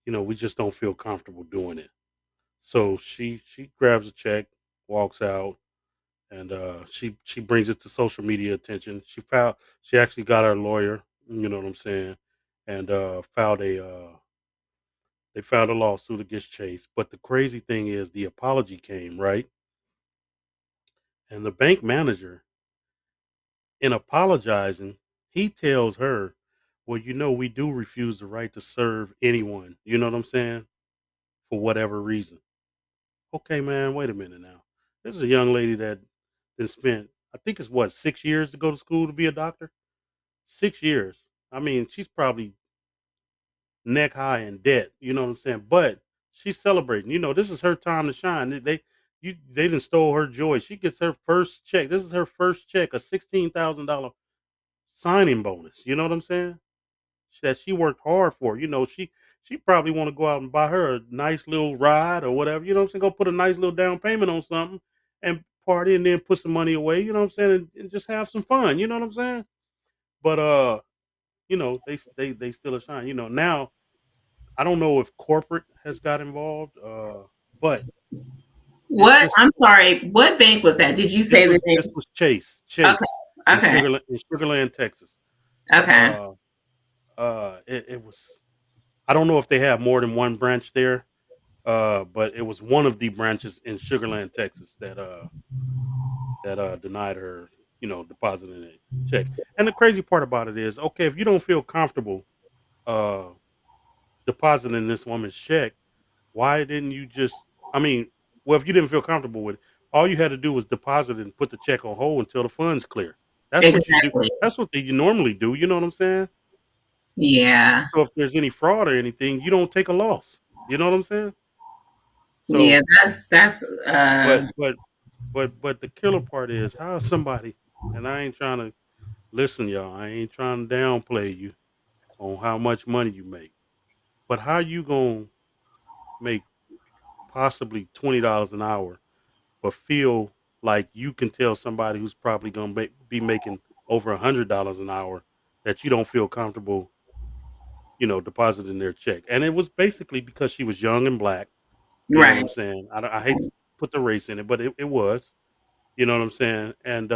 we just don't feel comfortable doing it." So she grabs a check, walks out, and she brings it to social media attention. She actually got her lawyer, you know what I'm saying, and they filed a lawsuit against Chase. But the crazy thing is, the apology came right, and the bank manager, in apologizing, he tells her, "Well, we do refuse the right to serve anyone. You know what I'm saying, for whatever reason." Okay, man, wait a minute now. This is a young lady that then spent, I think it's what, 6 years to go to school to be a doctor? 6 years. I mean, she's probably neck high in debt, you know what I'm saying? But she's celebrating. This is her time to shine. They done stole her joy. She gets her first check. This is her first check, a $16,000 signing bonus. You know what I'm saying? That she worked hard for. She probably want to go out and buy her a nice little ride or whatever. You know what I'm saying? Go put a nice little down payment on something and party, and then put some money away. You know what I'm saying? And just have some fun. You know what I'm saying? But they still a shine. Now I don't know if corporate has got involved, but It's What? this I'm sorry. What bank was that? Did you say the this name? was Chase Okay. Chase Okay. In Sugarland, Texas. Okay. Uh, it was. I don't know if they have more than one branch there, but it was one of the branches in Sugarland, Texas that denied her, depositing a check. And the crazy part about it is, okay, if you don't feel comfortable uh, depositing this woman's check, why didn't you just? I mean, well, if you didn't feel comfortable with it, all you had to do was deposit and put the check on hold until the funds clear. That's what you do. Exactly. That's what you normally do. You know what I'm saying? Yeah. So if there's any fraud or anything, you don't take a loss. You know what I'm saying? Yeah. So, That's. but but but the killer part is how somebody. And I ain't trying to listen, y'all. I ain't trying to downplay you on how much money you make, but how you gonna make possibly $20 an hour, but feel like you can tell somebody who's probably gonna be making over $100 an hour that you don't feel comfortable, depositing their check. And it was basically because she was young and black. You know what Right. I'm saying? I hate to put the race in it, but it was. You know what I'm saying? And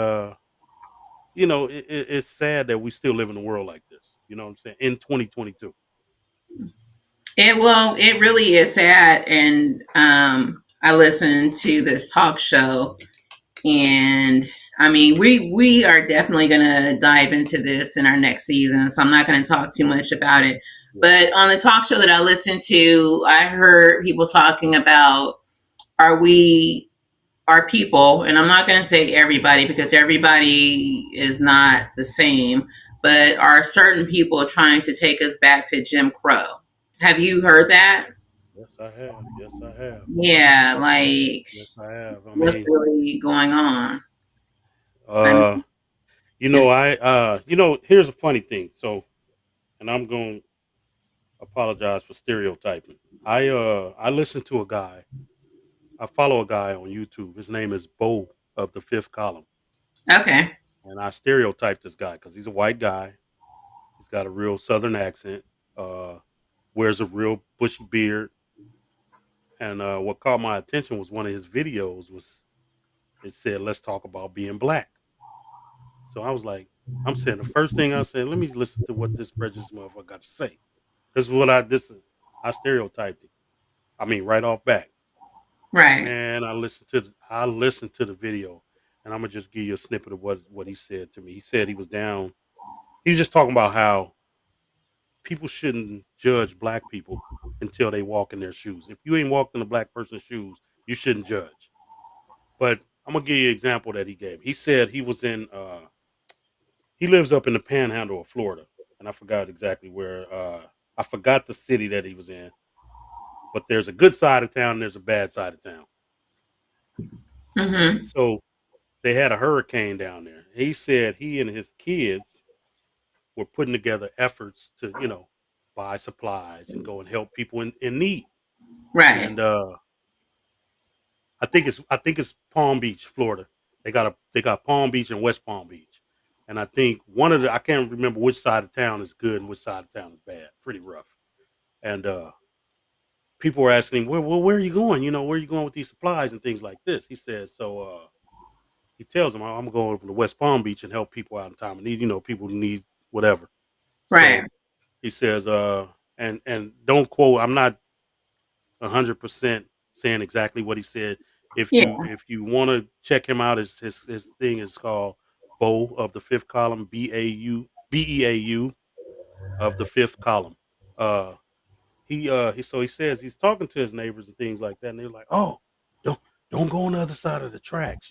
it's sad that we still live in a world like this. You know what I'm saying? In 2022. It really is sad. And I listened to this talk show, and I mean, we are definitely going to dive into this in our next season. So I'm not going to talk too much about it. Yeah. But on the talk show that I listened to, I heard people talking about, are we are people, and I'm not going to say everybody because everybody is not the same, but are certain people trying to take us back to Jim Crow? Have you heard that? Yes, I have. Yes, I have. Yeah, like Yes, I have. I what's mean, really going on? I mean, uh, it's here's a funny thing. So, and I'm going to apologize for stereotyping. I listen to a guy. I follow a guy on YouTube. His name is Bo of the Fifth Column, okay, and I stereotype this guy because he's a white guy. He's got a real Southern accent. Uh, Wears a real bushy beard. And what caught my attention was one of his videos was it said, "Let's talk about being black." So I was like, I'm saying the first thing I said, let me listen to what this prejudiced motherfucker got to say. This is what I stereotyped it. I mean, right off back. right, Man, I listened to the video, and I'm gonna just give you a snippet of what he said to me. He said he was down. He was just talking about how people shouldn't judge black people until they walk in their shoes. If you ain't walked in a black person's shoes, you shouldn't judge. But I'm gonna give you an example that he gave. He said he lives up in the panhandle of Florida, and I forgot exactly where. I forgot the city that he was in, but there's a good side of town and there's a bad side of town. mm-hmm, So they had a hurricane down there. He said he and his kids were putting together efforts to, buy supplies and go and help people in need. right, And I think it's Palm Beach, Florida. They got Palm Beach and West Palm Beach. And I think I can't remember which side of town is good and which side of town is bad. Pretty rough. And people were asking him, where are you going? Where are you going with these supplies and things like this? He says, so he tells them, I'm going over to West Palm Beach and help people out in time of need, people who need whatever. right, So he says, and don't quote, I'm not 100% saying exactly what he said. If yeah, you want to check him out, his thing is called Bo of the Fifth Column, BEAU of the Fifth Column. Uh, he says he's talking to his neighbors and things like that, and they're like, "Oh, don't don't go on the other side of the tracks,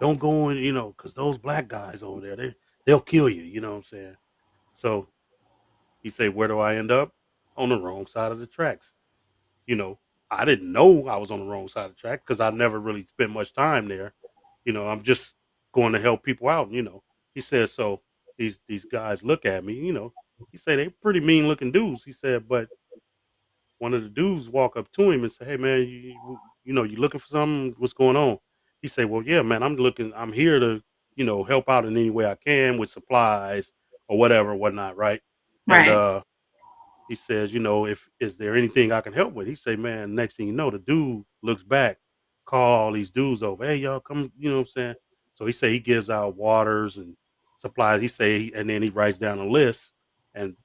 don't go in, because those black guys over there, they'll kill you, you know what I'm saying?" So he said, "Where do I end up? On the wrong side of the tracks." You know, I didn't know I was on the wrong side of the track because I never really spent much time there. I'm just going to help people out. He says so. These guys look at me. He said they pretty mean looking dudes. He said, but one of the dudes walk up to him and say, "Hey man, you looking for something? What's going on?" He said, "Well, yeah, man, I'm looking. I'm here to help out in any way I can with supplies or whatever, whatnot, right?" And right, he says, "If is there anything I can help with?" He say, "Man." Next thing you know, the dude looks back, call all these dudes over. Hey, y'all, come. You know what I'm saying? So he say he gives out waters and supplies. He say, and then he writes down a list, and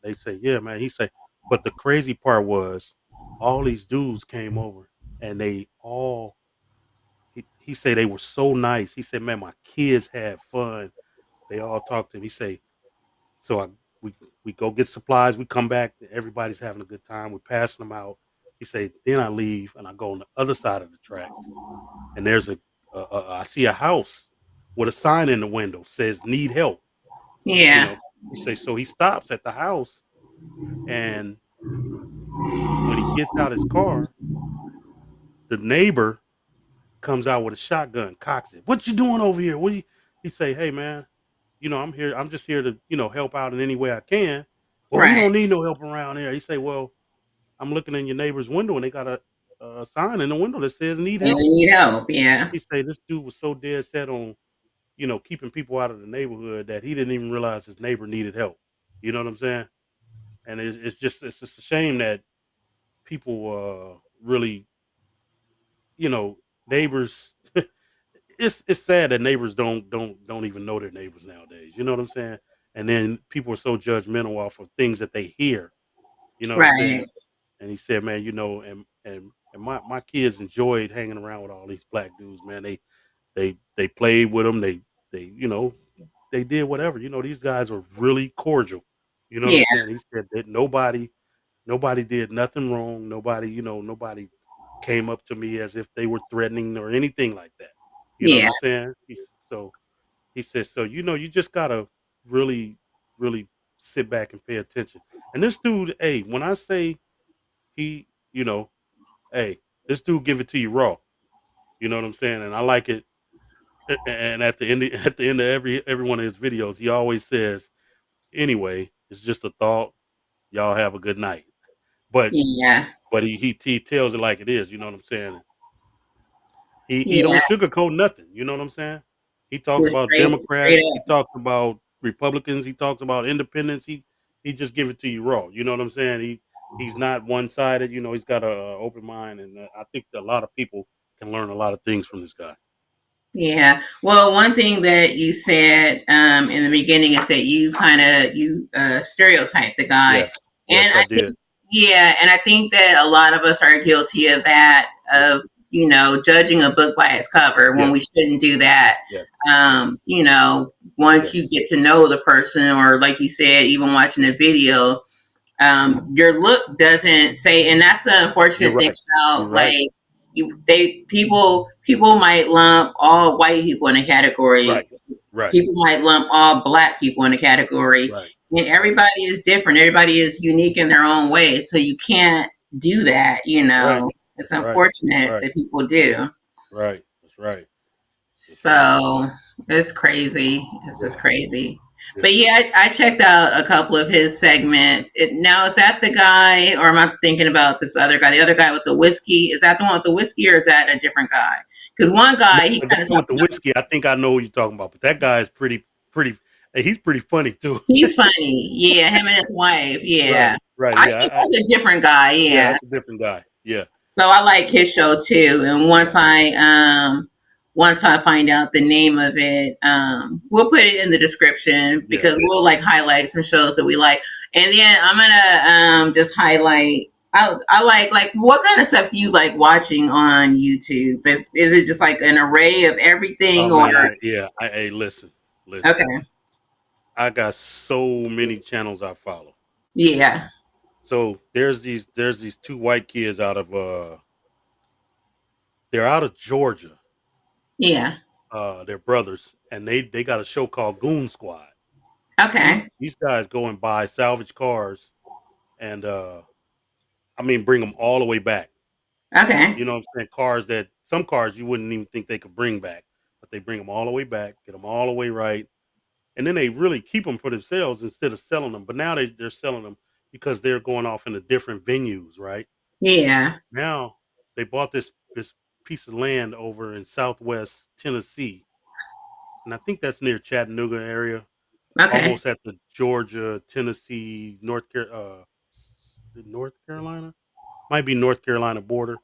they say, yeah, man. He say, but the crazy part was, all these dudes came over, and they all. He say they were so nice. He said, man, my kids had fun. They all talked to him. He say, so we we go get supplies. We come back. Everybody's having a good time. We're passing them out. He say, then I leave and I go on the other side of the tracks, and there's I see a house with a sign in the window says need help. You Yeah. know, he say so he stops at the house, and when he gets out his car, the neighbor comes out with a shotgun, cocks it. What you doing over here? What you? He say, hey man, I'm here. I'm just here to help out in any way I can. Well, we Right. don't need no help around here. He say, well, I'm looking in your neighbor's window and they got a sign in the window that says need And help. you need help. Yeah. He say this dude was so dead set on, keeping people out of the neighborhood that he didn't even realize his neighbor needed help. You know what I'm saying? And it's just a shame that people really, neighbors. It's sad that neighbors don't even know their neighbors nowadays. You know what I'm saying? And then people are so judgmental off of things that they hear. You know what I'm saying? Right. And he said, man, and my kids enjoyed hanging around with all these black dudes, man. They played with them. They they did whatever. These guys were really cordial. You know what Yeah. I'm saying? He said that nobody did nothing wrong. Nobody came up to me as if they were threatening or anything like that. You know what Yeah. I'm saying? He said, so you just gotta really, really sit back and pay attention. And this dude, hey, when I say he, hey, this dude give it to you raw. You know what I'm saying? And I like it. And at the end, at the end of every one of his videos, he always says, "Anyway, it's just a thought. Y'all have a good night." But Yeah. he tells it like it is. You know what I'm saying? He Yeah. don't sugarcoat nothing. You know what I'm saying? He talks Just about straight Democrats. He up. talks about Republicans. He talks about independents. He just give it to you raw. You know what I'm saying? He's not one sided. He's got a open mind, and I think that a lot of people can learn a lot of things from this guy. Yeah. Well, one thing that you said in the beginning is that you kind of stereotype the guy, Yes, and yes, I did. yeah, and I think that a lot of us are guilty of that, Yes, of judging a book by its cover when yes, we shouldn't do that. yes, yes, Once yes. you get to know the person, or like you said, even watching a video, your look doesn't say, and that's the You're unfortunate thing right. You're about, right. like, people might lump all white people in a Right. category. Right. People might lump all black people in a category, Right. and Right. everybody is different. Everybody is unique in their own way, so you can't do that. Right. It's Right. unfortunate Right. that people do. Right. That's right. That's right. So it's crazy. It's Yeah. just crazy. Yeah. But yeah, I checked out a couple of his segments. Now, is that the guy, or am I thinking about this other guy? The other guy with the whiskey? Is that the one with the whiskey, or is that a different guy? Because one No, guy, he the kind of guy talks with the about, whiskey, I think I know who you're talking about, but that guy is pretty. Hey, he's pretty funny too. he's funny. Yeah, him and his wife. Right. Yeah. Right. I Yeah. think that's a different guy. Yeah. Yeah. That's a different guy. Yeah. So I like his show too. And Yeah. once I find out the name of it, we'll put it in the description, Yeah. because we'll like highlight some shows that we like. And then I'm gonna just highlight, I like what kind of stuff do you like watching on YouTube? Is it just like an array of Oh everything, or man. Hey, listen. okay. I got so many channels I follow. Yeah. So there's these two white kids they're out of Georgia. Yeah. They're brothers, and they got a show called Goon Squad. Okay. These guys go and buy salvage cars, and I mean bring them all the way back. Okay. You know what I'm saying? Cars that some cars you wouldn't even think they could bring back, but they bring them all the way back, get them all the way right, and then they really keep them for themselves instead of selling them. But now they're selling them because they're going off into different venues, right? Yeah. Now they bought this piece of land over in Southwest Tennessee, and I think that's near Chattanooga area, Okay. almost at the Georgia, Tennessee, North Carolina, might be North Carolina border.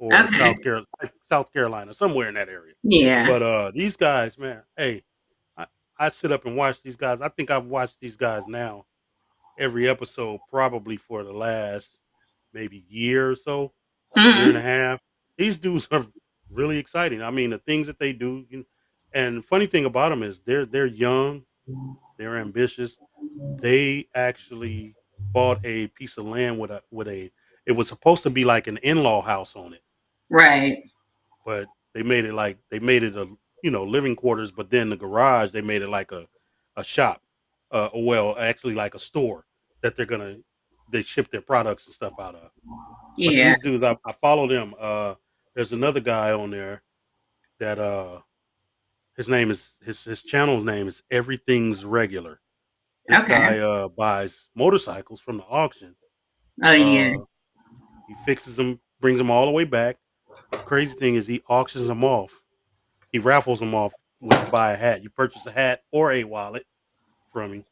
or Okay. South Carolina, somewhere in that area. Yeah. But these guys, man, hey, I, I sit up and watch these guys. I think I've watched these guys now every episode probably for the last maybe year or so, year and a Mm. half. These dudes are really exciting. I mean, the things that they do, and funny thing about them is they're young, they're ambitious. They actually bought a piece of land with a. It was supposed to be like an in-law house on it, Right. but they made it a living quarters. But then the garage they made it like a shop, well actually like a store that they ship their products and stuff out of. But Yeah. these dudes, I follow them. There's another guy on there that his channel's name is Everything's Regular. This Okay. guy buys motorcycles from the auction. Oh yeah. Uh, he fixes them, brings them all the way back. But the crazy thing is he auctions them off. He raffles them off when you buy a hat. You purchase a hat or a wallet from him,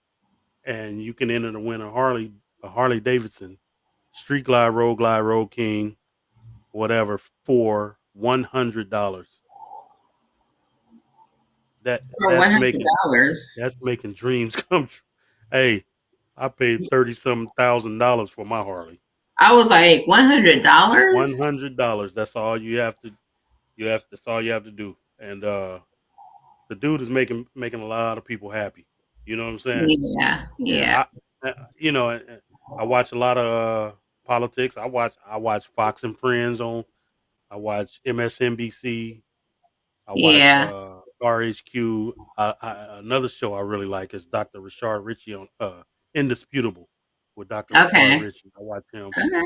and you can enter to win a Harley Davidson Street Glide, Road King, whatever, for $100. That For that's $100. making that's making dreams come true. Hey, I paid 30 some $1,000 for my Harley. I was like, $100? $100. That's all you have to that's all you have to do. And the dude is making a lot of people happy. You know what I'm saying? Yeah. And Yeah. I watch a lot of politics. I watch Fox and Friends on. I watch MSNBC. I watch Yeah. RHQ. Another show I really like is Dr. Rashard Ritchie on Indisputable with Dr. Rashard Okay. Ritchie. I watch him. Okay.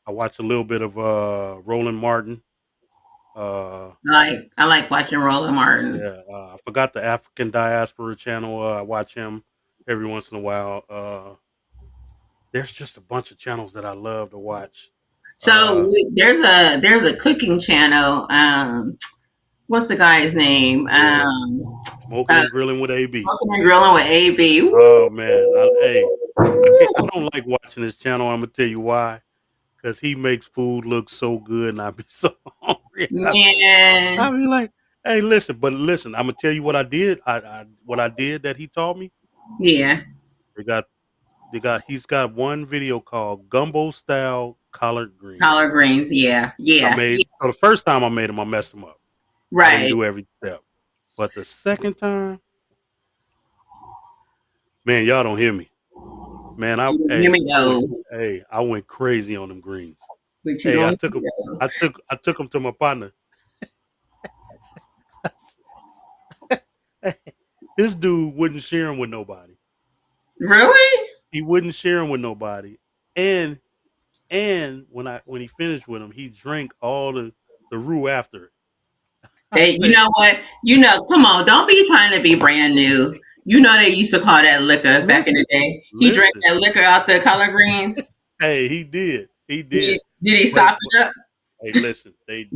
I watch a little bit of Roland Martin. Uh, I like watching Roland Martin. yeah, I forgot the African Diaspora channel. I watch him every once in a while. There's just a bunch of channels that I love to watch. So Uh, there's a cooking channel. What's the guy's name? yeah, Smoking Uh, and Grilling with AB. Smoking and Grilling with AB. Oh man, Woo! I don't like watching this channel. I'm gonna tell you why. Because he makes food look so good, and I be so hungry. I Man. be like, hey, listen. I'm gonna tell you what I did. What I did that he taught me. Yeah. They got He's got one video called Gumbo Style Collard Collard Greens. greens. Yeah. I Yeah. made so the first time I made them, I messed them up. I didn't Right. do every step, but the second time, man, y'all don't hear me, man. Hear me go. I went crazy on them greens. But you Hey, don't go. I took them to my partner. This dude wouldn't share them with nobody. Really? He wouldn't share them with nobody. And when he finished with them, he drank all the roux after it. I They, you said, know what? Come on, don't be trying to be brand new. You know they used to call that liquor back in the listen, day. He drank listen. that liquor out the collard greens. Hey, he did. Did he But, sop but it up? hey, listen, Did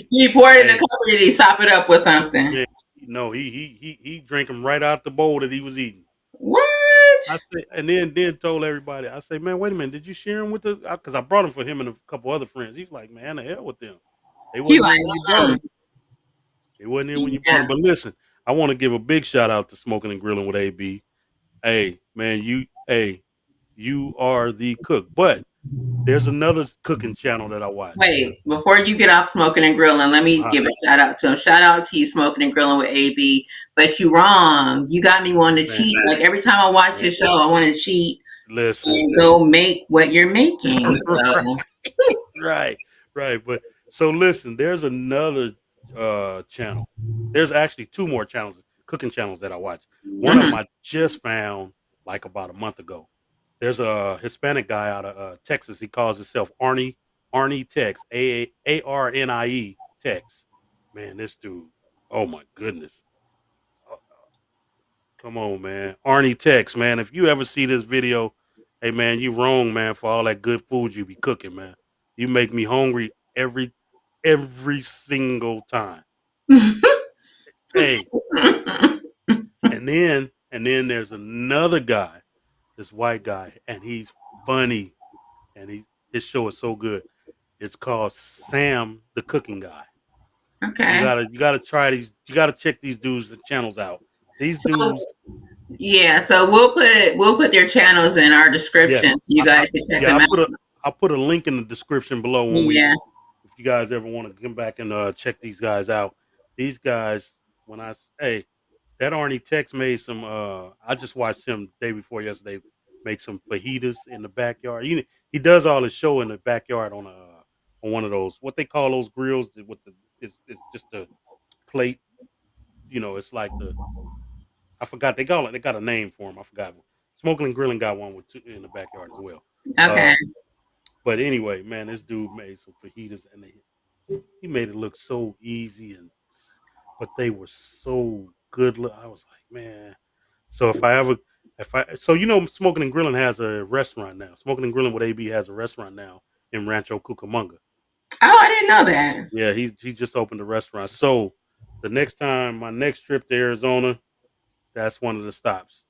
he pour it in the hey, cup or did he sop it up with something? man, no, he drank them right out the bowl that he was eating. What? I say, and then told everybody. I say, man, wait a minute, did you share them with the? Because I brought them for him and a couple other friends. He's like, man, the hell with them. They He wasn't like, here when you brought them. mm, They wasn't here when you brought them. yeah. But listen, I want to give a big shout out to Smoking and Grilling with AB. Hey, man, you are the cook. But there's another cooking channel that I watch. Wait, before you get off smoking and grilling, let me Uh, give a shout out to him. Shout out to you, smoking and grilling with AB. But you wrong. You got me wanting to man, cheat. Like every time I watch man, your show, I want to cheat listen, and go make what you're making. right, So, right, right. But so listen, there's another channel. There's actually two more channels, cooking channels that I watch. One of them mhm. I just found like about a month ago. There's a Hispanic guy out of Texas. He calls himself Arnie Tex, Arnie Tex. Man, this dude. Oh my goodness. Uh, Come on, man. Arnie Tex, man. If you ever see this video, hey man, you wrong, man, for all that good food you be cooking, man. You make me hungry every single time. Hey, and then there's another guy, this white guy, and he's funny, and his show is so good. It's called Sam the Cooking Guy. Okay. You gotta try these. You gotta check these dudes' channels out. These So dudes, yeah, so we'll put their channels in our yeah, description so you guys can check yeah. them out. I put a link in the description below when we, Yeah. if you guys ever want to come back and check these guys out. These guys, when hey, that Arnie Tex made some. I just watched him the day before yesterday make some fajitas in the backyard. He does all his show in the backyard on one of those, what they call those grills with the, it's just a plate. It's like the, I forgot, they got a name for them. I forgot. Smoking and Grilling got one with two in the backyard as well. Okay. Uh, but anyway, man, this dude made some fajitas, and he made it look so easy, but they were so good. I was like, man. So so Smoking and Grilling has a restaurant now. Smoking and Grilling with AB has a restaurant now in Rancho Cucamonga. Oh, I didn't know that. Yeah, he just opened a restaurant. So the next time, my next trip to Arizona, that's one of the stops.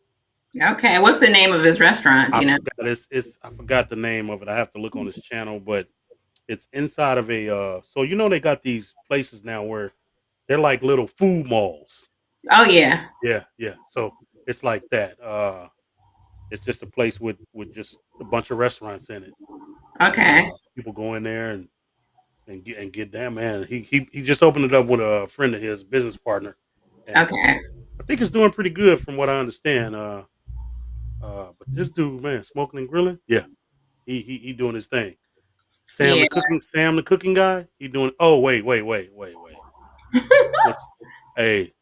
Okay. What's the name of his restaurant? Do I you know? forgot I forgot the name of it. I have to look on his channel, but it's inside of a so they got these places now where they're like little food malls. Oh yeah. Yeah, yeah. So it's like that. It's just a place with just a bunch of restaurants in it. And Okay. people go in there and get down, man. He just opened it up with a friend of his, business partner. And Okay. I think it's doing pretty good from what I understand. But this dude, man, Smoking and Grilling, yeah, he doing his thing. Yeah. Sam the cooking guy, he doing. Oh wait. It's hey,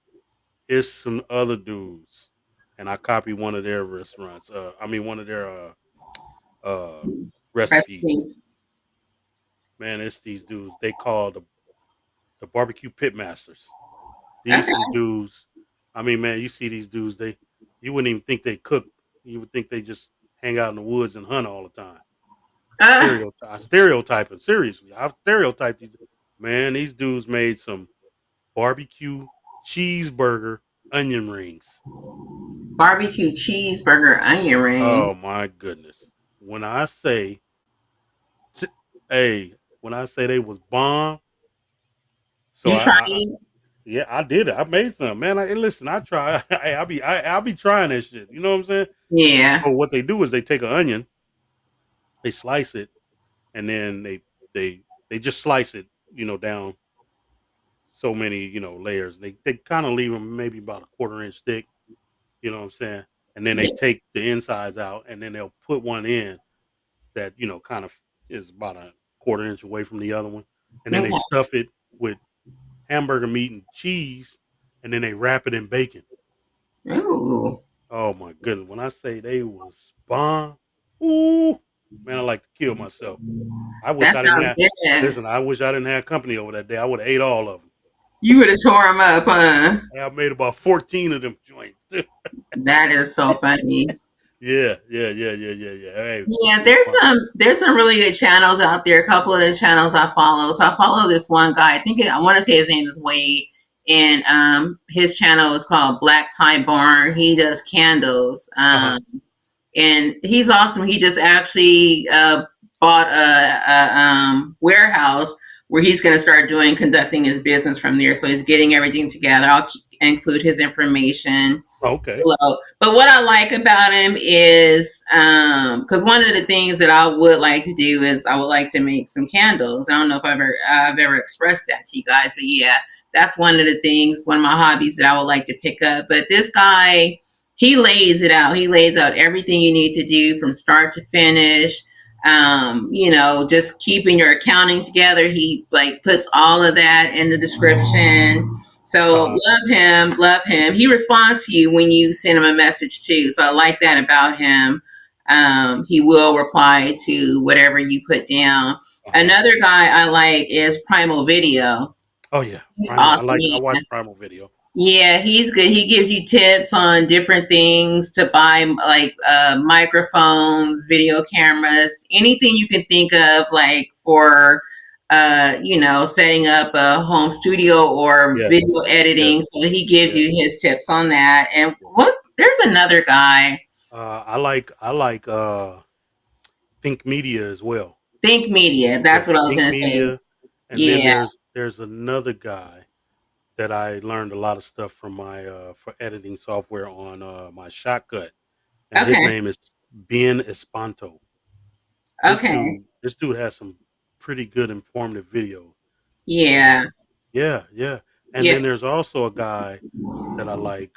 it's some other dudes, and I copied one of their restaurants. I mean one of their uh recipes. Recipes. Man, it's these dudes. They call the barbecue pit masters. These some Okay. dudes. I mean, man, you see these dudes. You wouldn't even think they cook. You would think they just hang out in the woods and hunt all the time. Uh, I stereotype it. Seriously, I stereotype these. Man, these dudes made some barbecue cheeseburger onion rings. barbecue cheeseburger onion ring. Oh my goodness! When I say, hey, when I say they was bomb, so You I tried? yeah, I did it. I made some, man. Listen, I try. I'll be trying that shit. You know what I'm saying? Yeah. So what they do is they take an onion, they slice it, and then they just slice it, down so many, layers. They kind of leave them maybe about a quarter inch thick. You know what I'm saying? And then they Yeah. take the insides out, and then they'll put one in that kind of is about a quarter inch away from the other one, and then they Okay. stuff it with hamburger meat and cheese, and then they wrap it in bacon. Ooh, Oh my goodness! When I say they was bomb, ooh, man, I like to kill myself. I wish that I didn't sounds have. good. Listen, I wish I didn't have company over that day. I would have ate all of them. You would have tore them up, huh? I made about 14 of them joints. That is so funny. Yeah. Hey, Yeah, it was fun. there's some really good channels out there. A couple of the channels I follow. So I follow this one guy. I want to say his name is Wade, and his channel is called Black Tie Barn. He does candles. Uh huh. And he's awesome. He just actually bought a warehouse where he's going to start conducting his business from there. So he's getting everything together. Include his information Okay. below. But what I like about him is because one of the things that I would like to do is I would like to make some candles. I don't know if I've ever expressed that to you guys, but yeah, that's one of the things, one of my hobbies that I would like to pick up. But this guy, he lays it out. He lays out everything you need to do from start to finish. Just keeping your accounting together. He like puts all of that in the description. Uh So huh. love him, love him. He responds to you when you send him a message too. So I like that about him. He will reply to whatever you put down. Uh huh. Another guy I like is Primal Video. Oh yeah, He's Primal. awesome. I watch Primal Video. Yeah, he's good. He gives you tips on different things to buy, like microphones, video cameras, anything you can think of, like for, setting up a home studio or Yes. video Yes. editing. So he gives Yes. you his tips on that. And Yes. there's another guy. I like Think Media as well. Think Media. Yeah, That's what I was Think gonna say. Media, and then Yeah. there's another guy that I learned a lot of stuff from my for editing software on my Shotcut, and his Okay. name is Ben Espanto. Okay. This dude has some pretty good informative videos. Yeah. Um, yeah, yeah. And Yeah. then there's also a guy that I like,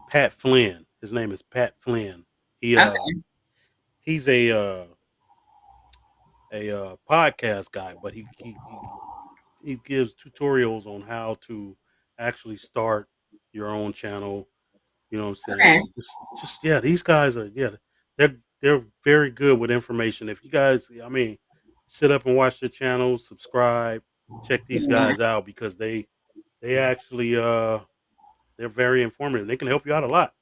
Pat Flynn. His name is Pat Flynn. He Okay. he's a podcast guy, but he gives tutorials on how to actually start your own channel. You know what I'm saying? Okay. And just yeah, these guys are they're very good with information. If you guys, I mean, sit up and watch their channel, subscribe, check these Yeah. guys out because they actually they're very informative. They can help you out a lot.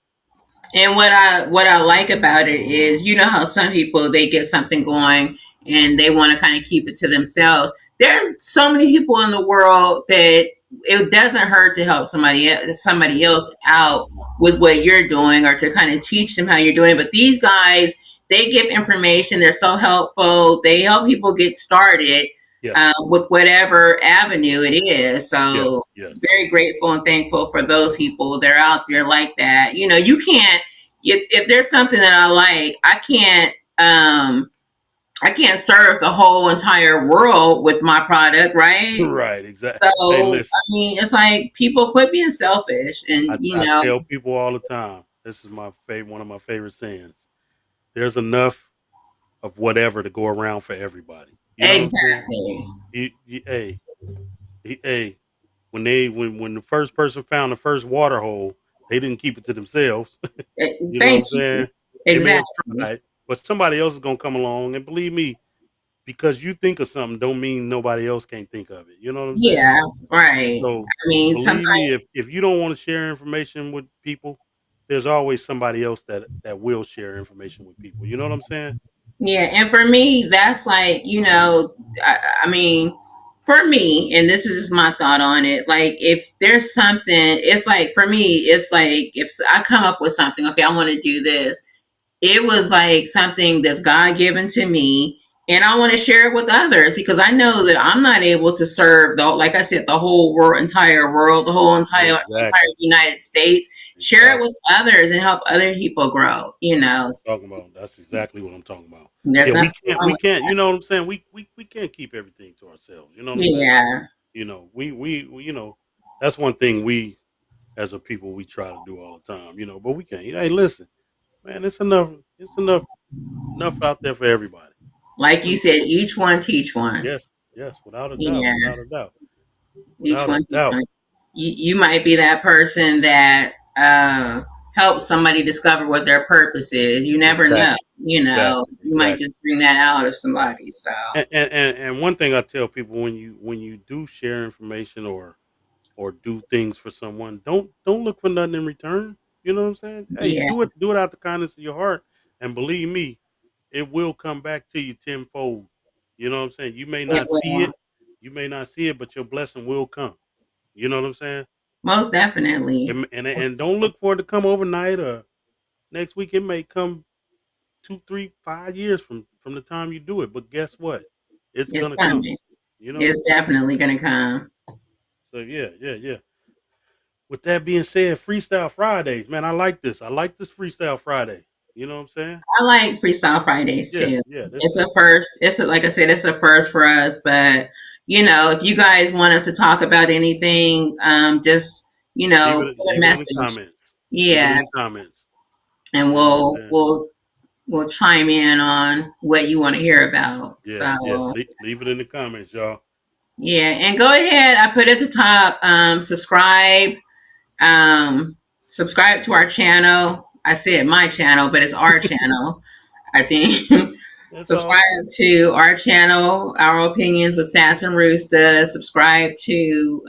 And what I like about it is, you know how some people they get something going and they want to kind of keep it to themselves. There's so many people in the world that it doesn't hurt to help somebody else out with what you're doing or to kind of teach them how you're doing. But these guys, they give information. They're so helpful. They help people get started Yes, with whatever avenue it is. yes, So yes, very yes. grateful and thankful for those people that are out there like that. You know, you can't if there's something that I like, I can't serve the whole entire world with my product, right? Right, exactly. Hey, So I listen, mean, it's like people quit being selfish, and I tell people all the time. This is my favorite, one of my favorite sayings. There's enough of whatever to go around for everybody. You know what I'm saying? exactly. Hey, hey, when the first person found the first water hole, they didn't keep it to themselves. You know what Thank I'm you. saying? They may have Exactly. tried, but somebody else is gonna come along, and believe me, because you think of something, don't mean nobody else can't think of it. You know what I'm saying? Yeah. Right. So I mean, believe sometimes. me, if you don't want to share information with people, there's always somebody else that will share information with people. You know what I'm saying? Yeah, and for me, that's like, I mean, for me, and this is my thought on it, like if there's something, it's like for me, it's like if I come up with something, okay, I want to do this. It was like something that's God given to me, and I want to share it with others because I know that I'm not able to serve the, like I said, the whole entire world, the whole entire Exactly. United States. Share it Exactly. with others and help other people grow. That's what I'm talking about. That's exactly what I'm talking about. There's Yeah, nothing wrong we with can't, you that. know what I'm saying? We can't keep everything to ourselves. You know what I'm saying? Yeah. You know, you know, that's one thing we as a people we try to do all the time, you know, but we can't. Hey, listen, man, it's enough out there for everybody. Like you We said, each one teach one. yes, yes, without a doubt, Yeah, without a doubt. each Without a one teach doubt. one. You might be that person that helps somebody discover what their purpose is. You never know. Exactly. Exactly. You might Exactly. just bring that out of somebody. So And one thing I tell people when you do share information or do things for someone, don't look for nothing in return. You know what I'm saying? Hey, yeah, do it out the kindness of your heart, and believe me, it will come back to you tenfold. You know what I'm saying? it will. You may not see it, but your blessing will come. You know what I'm saying? Most definitely. And don't look for it to come overnight or next week. It may come 2, 3, 5 years from the time you do it. But guess what? It's It's gonna come. coming. You know. It's definitely gonna come. So yeah, yeah, yeah. With that being said, Freestyle Fridays, man, I like this. I like this Freestyle Friday. You know what I'm saying? I like Freestyle Fridays Yeah, too. yeah. It's a first. Like I said, it's a first for us. But if you guys want us to talk about anything, just put a Leave it in the message. comments. Leave it Yeah, in the comments. and You know what I'm saying? we'll chime in on what you want to hear about. Yeah, yeah. So Leave it in the comments, y'all. yeah, and go ahead. I put at the top. Um, subscribe to our channel. I said my channel, but it's our channel. I think That's all subscribe good. to our channel, Our Opinions with Sass and Rooster. Subscribe to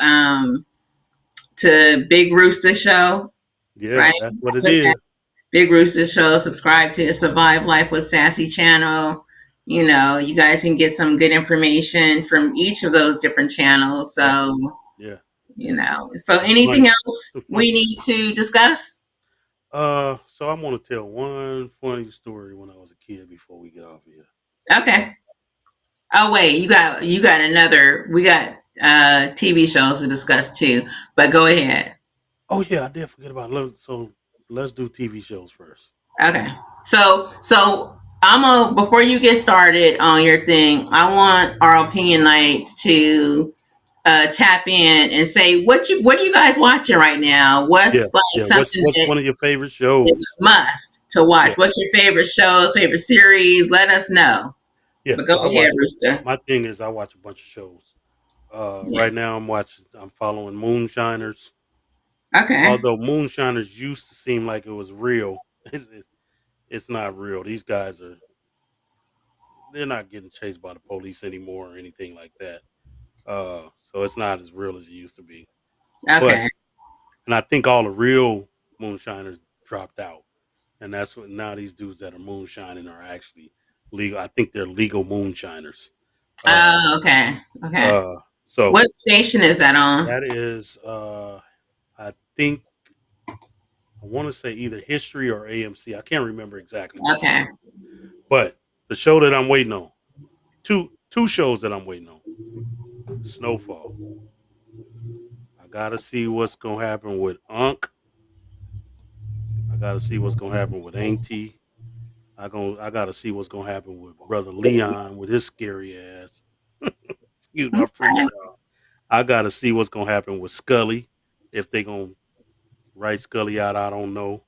Big Rooster Show, Yeah, right? that's what it Put that is. Big Rooster Show. Subscribe to Survive Life with Sassy channel. You guys can get some good information from each of those different channels. Yeah, So, yeah. so It's anything funny. else It's funny. we need to discuss? So I'm gonna tell one funny story when I was a kid before we get off here. Okay. Oh wait, you got another. We got TV shows to discuss too. But go ahead. Oh yeah, I did forget about so let's do TV shows first. Okay. So I'm a before you get started on your thing, I want our opinion nights to tap in and say what are you guys watching right now? Yeah, What's like yeah. something What's that one of your favorite is shows? a must to watch? Yeah, What's your favorite show, favorite series? Let us know. yeah. But go So I ahead, watch. Rooster. My thing is I watch a bunch of shows. Yeah. Right now I'm following Moonshiners. Okay. Although Moonshiners used to seem like it was real, it's not real. These guys they're not getting chased by the police anymore or anything like that. So it's not as real as it used to be. But Okay. and I think all the real moonshiners dropped out, and that's what now these dudes that are moonshining are actually legal. I think they're legal moonshiners. Uh, Oh, okay. Okay. uh, so What station is that on? that is, I think I want to say either History or AMC. I can't remember exactly which Okay. show, but the show that I'm waiting on, two shows that I'm waiting on. Snowfall. I gotta see what's gonna happen with Unc. I gotta see what's gonna happen with Auntie. I gotta see what's gonna happen with brother Leon with his scary ass. Excuse my French, Okay. y'all. I gotta see what's gonna happen with Scully. If they gonna write Scully out, I don't know.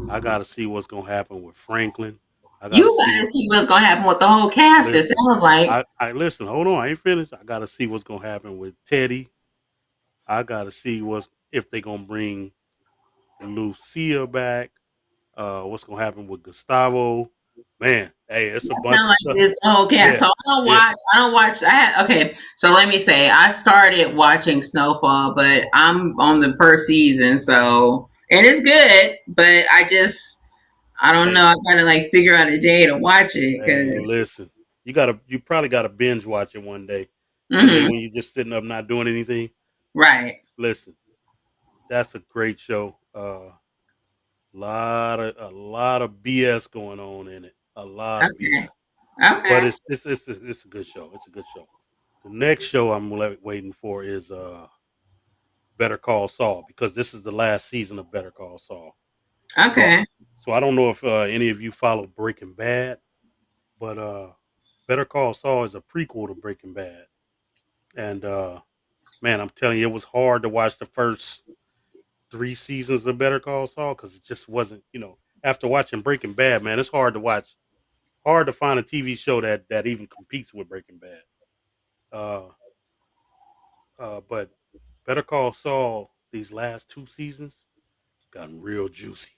I gotta see what's gonna happen with Franklin. I You gotta see gotta what. see what's gonna happen with the whole cast. It Listen, sounds like. I listen. Hold on, I ain't finished. I gotta see what's gonna happen with Teddy. I gotta see what's if they gonna bring Lucia back. What's gonna happen with Gustavo? Man, hey, it's a That bunch sound of like stuff. this whole cast. Yeah, So I don't yeah. watch. I don't watch. Okay. So let me say, I started watching Snowfall, but I'm on the first season. So and it's good, but I don't know. Hey, I gotta like figure out a day to watch it hey, because. listen. You probably gotta binge watch it one day Mm-hmm, when you're just sitting up not doing anything. right. Listen, that's a great show. A lot of BS going on in it. A lot of Okay. BS, but Okay. it's a good show. It's a good show. The next show I'm waiting for is Better Call Saul because this is the last season of Better Call Saul. So Okay. so I don't know if any of you follow Breaking Bad, but Better Call Saul is a prequel to Breaking Bad, and man, I'm telling you, it was hard to watch the first 3 seasons of Better Call Saul because it just wasn't, after watching Breaking Bad, man, it's hard to watch, hard to find a TV show that even competes with Breaking Bad. Uh, but Better Call Saul, these last 2 seasons gotten real juicy,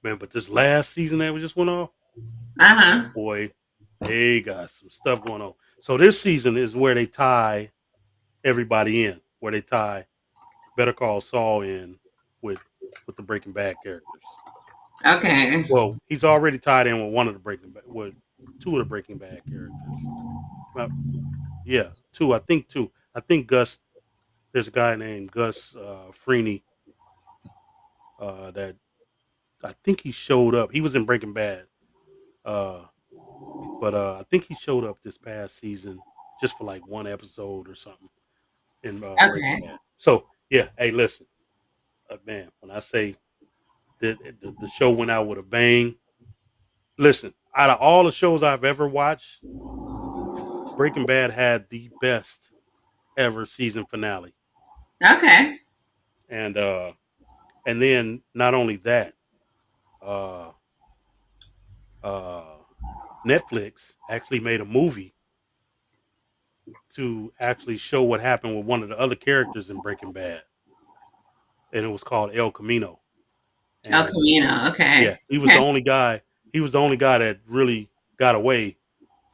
man. But this last season that we just went off, Uh huh. boy, they got some stuff going on. So this season is where they tie everybody in, where they tie Better Call Saul in with with the Breaking Bad characters. Okay. Well, he's already tied in with one of the Breaking Bad, with two of the Breaking Bad characters. Well, yeah, two. I think two. I think Gus. There's a guy named Gus Freeney that I think he showed up. He was in Breaking Bad, uh, but I think he showed up this past season just for like one episode or something in Breaking Okay. Bad. So yeah, hey, listen, man, when I say the show went out with a bang, listen, out of all the shows I've ever watched, Breaking Bad had the best ever season finale, Okay. and and then not only that, uh, uh, Netflix actually made a movie to actually show what happened with one of the other characters in Breaking Bad, and it was called El Camino. El And Camino. yeah, Okay. he was the Okay. only guy. He was the only guy that really got away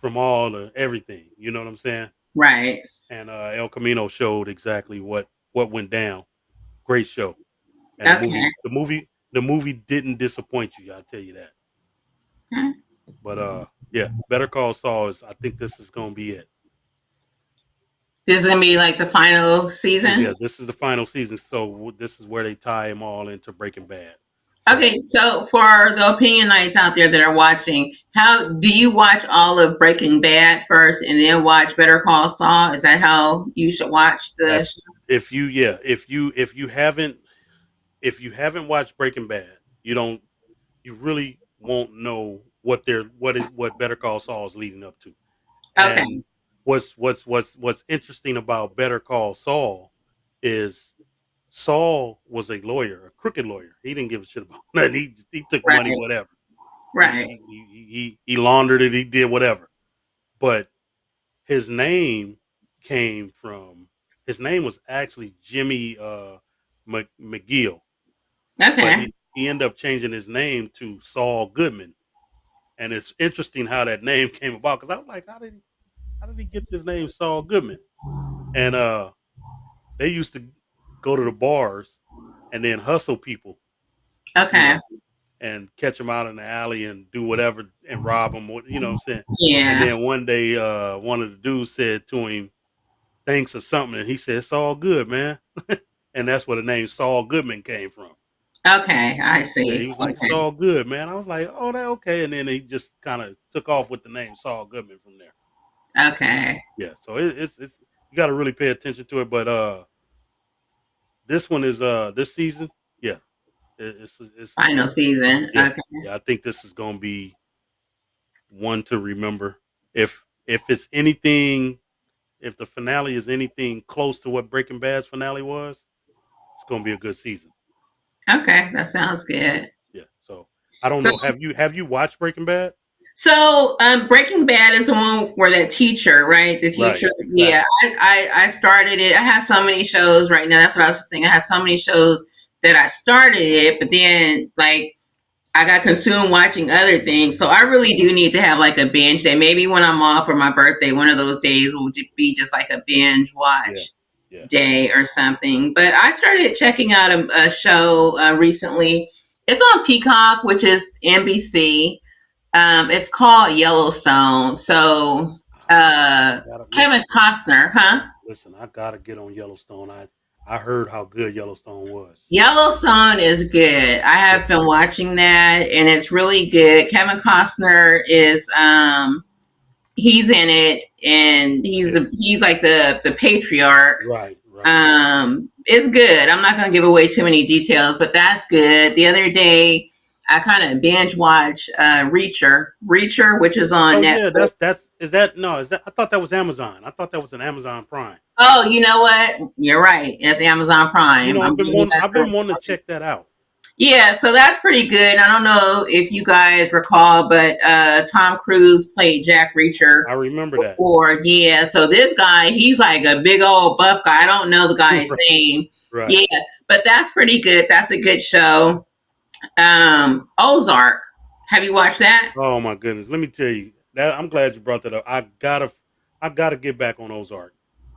from all the everything. You know what I'm saying? Right. And El Camino showed exactly what went down. Great show, and Okay. the movie didn't disappoint you. I'll tell you that. Okay. But yeah, Better Call Saul is. I think this is gonna be it. This is gonna be like the final season. Yeah, this is the final season, so this is where they tie them all into Breaking Bad. So Okay, so for the opinion nights out there that are watching, how do you watch all of Breaking Bad first and then watch Better Call Saul? Is that how you should watch the that's show? if you yeah if you haven't watched Breaking Bad, you don't you really won't know what Better Call Saul is leading up to. Okay, And what's interesting about Better Call Saul is Saul was a lawyer, a crooked lawyer. He didn't give a shit about nothing. He took money, right, whatever. right. He laundered it. He did whatever. But his name came from his name was actually Jimmy McGill, but Okay, he ended up changing his name to Saul Goodman. And it's interesting how that name came about because I was like, how did he get this name Saul Goodman? And they used to go to the bars and then hustle people, you okay, know, and catch them out in the alley and do whatever and rob them. You know what I'm saying? And yeah, then one day, one of the dudes said to him, "Thanks or something," and he said, "It's all good, man." And that's where the name Saul Goodman came from. okay. I Yeah, see. he was like, "It's Okay, all good, man." I was like, "Oh, that okay." And then he just kind of took off with the name Saul Goodman from there. okay. Yeah, so it's you got to really pay attention to it. But this one is this season. Yeah, it's Final season. yeah, Okay, yeah. I think this is gonna be one to remember. If it's anything, if the finale is anything close to what Breaking Bad's finale was, it's gonna be a good season. okay. That sounds good. Yeah. So I don't So know. Have you watched Breaking Bad? Breaking Bad is the one where that teacher, right? The Right. teacher. Yeah, Exactly. I started it. I have so many shows right now. That's what I was just thinking. I have so many shows that I started it, but then like I got consumed watching other things. So I really do need to have like a binge day. Maybe when I'm off for my birthday, one of those days will be just like a binge Yeah. watch Yeah. day or something. But I started checking out a show recently. It's on Peacock, which is NBC. It's called Yellowstone. So I gotta Kevin listen. Costner, huh? Listen, I gotta get on Yellowstone. I heard how good Yellowstone was. Yellowstone is good. I Yeah. have been watching that, and it's really good. Kevin Costner is he's in it, and Yeah. he's like the patriarch. Right. Right. It's good. I'm not gonna give away too many details, but that's good. The other day, I kind of binge watch Reacher, which is on Oh yeah. Netflix. That's is that no is that I thought that was Amazon. I thought that was an Amazon Prime. Oh, you know what? You're right. It's Amazon You Prime. know, I'm giving you guys I've been wanting to check that out. yeah, so that's pretty good. I don't know if you guys recall, but Tom Cruise played Jack Reacher I remember that. before. Yeah, so this guy, he's like a big old buff guy. I don't know the guy's name. Right. Yeah, but that's pretty good. That's a good show. Ozark. Have you watched that? Oh my goodness. Let me tell you. That I'm glad you brought that up. I gotta get back on Ozark.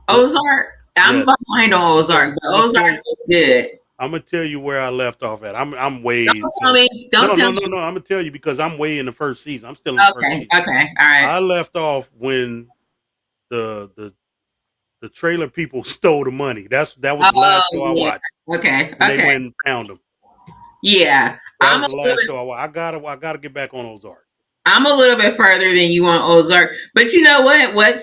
The Ozark? I'm Yes. behind on So Ozark, but Ozark is good. I'm gonna tell you where I left off at. I'm way Don't tell so me. Don't tell no. me. I'm gonna tell you because I'm way in the first season. I'm still in the first Okay, season. okay, all right. I left off when the the the trailer people stole the money. That was the Oh, last show I yeah. watched. Okay, And they okay. went and found them. Yeah. That was the last show I watched. I gotta get back on Ozark. I'm a little bit further than you on Ozark, but you know what? What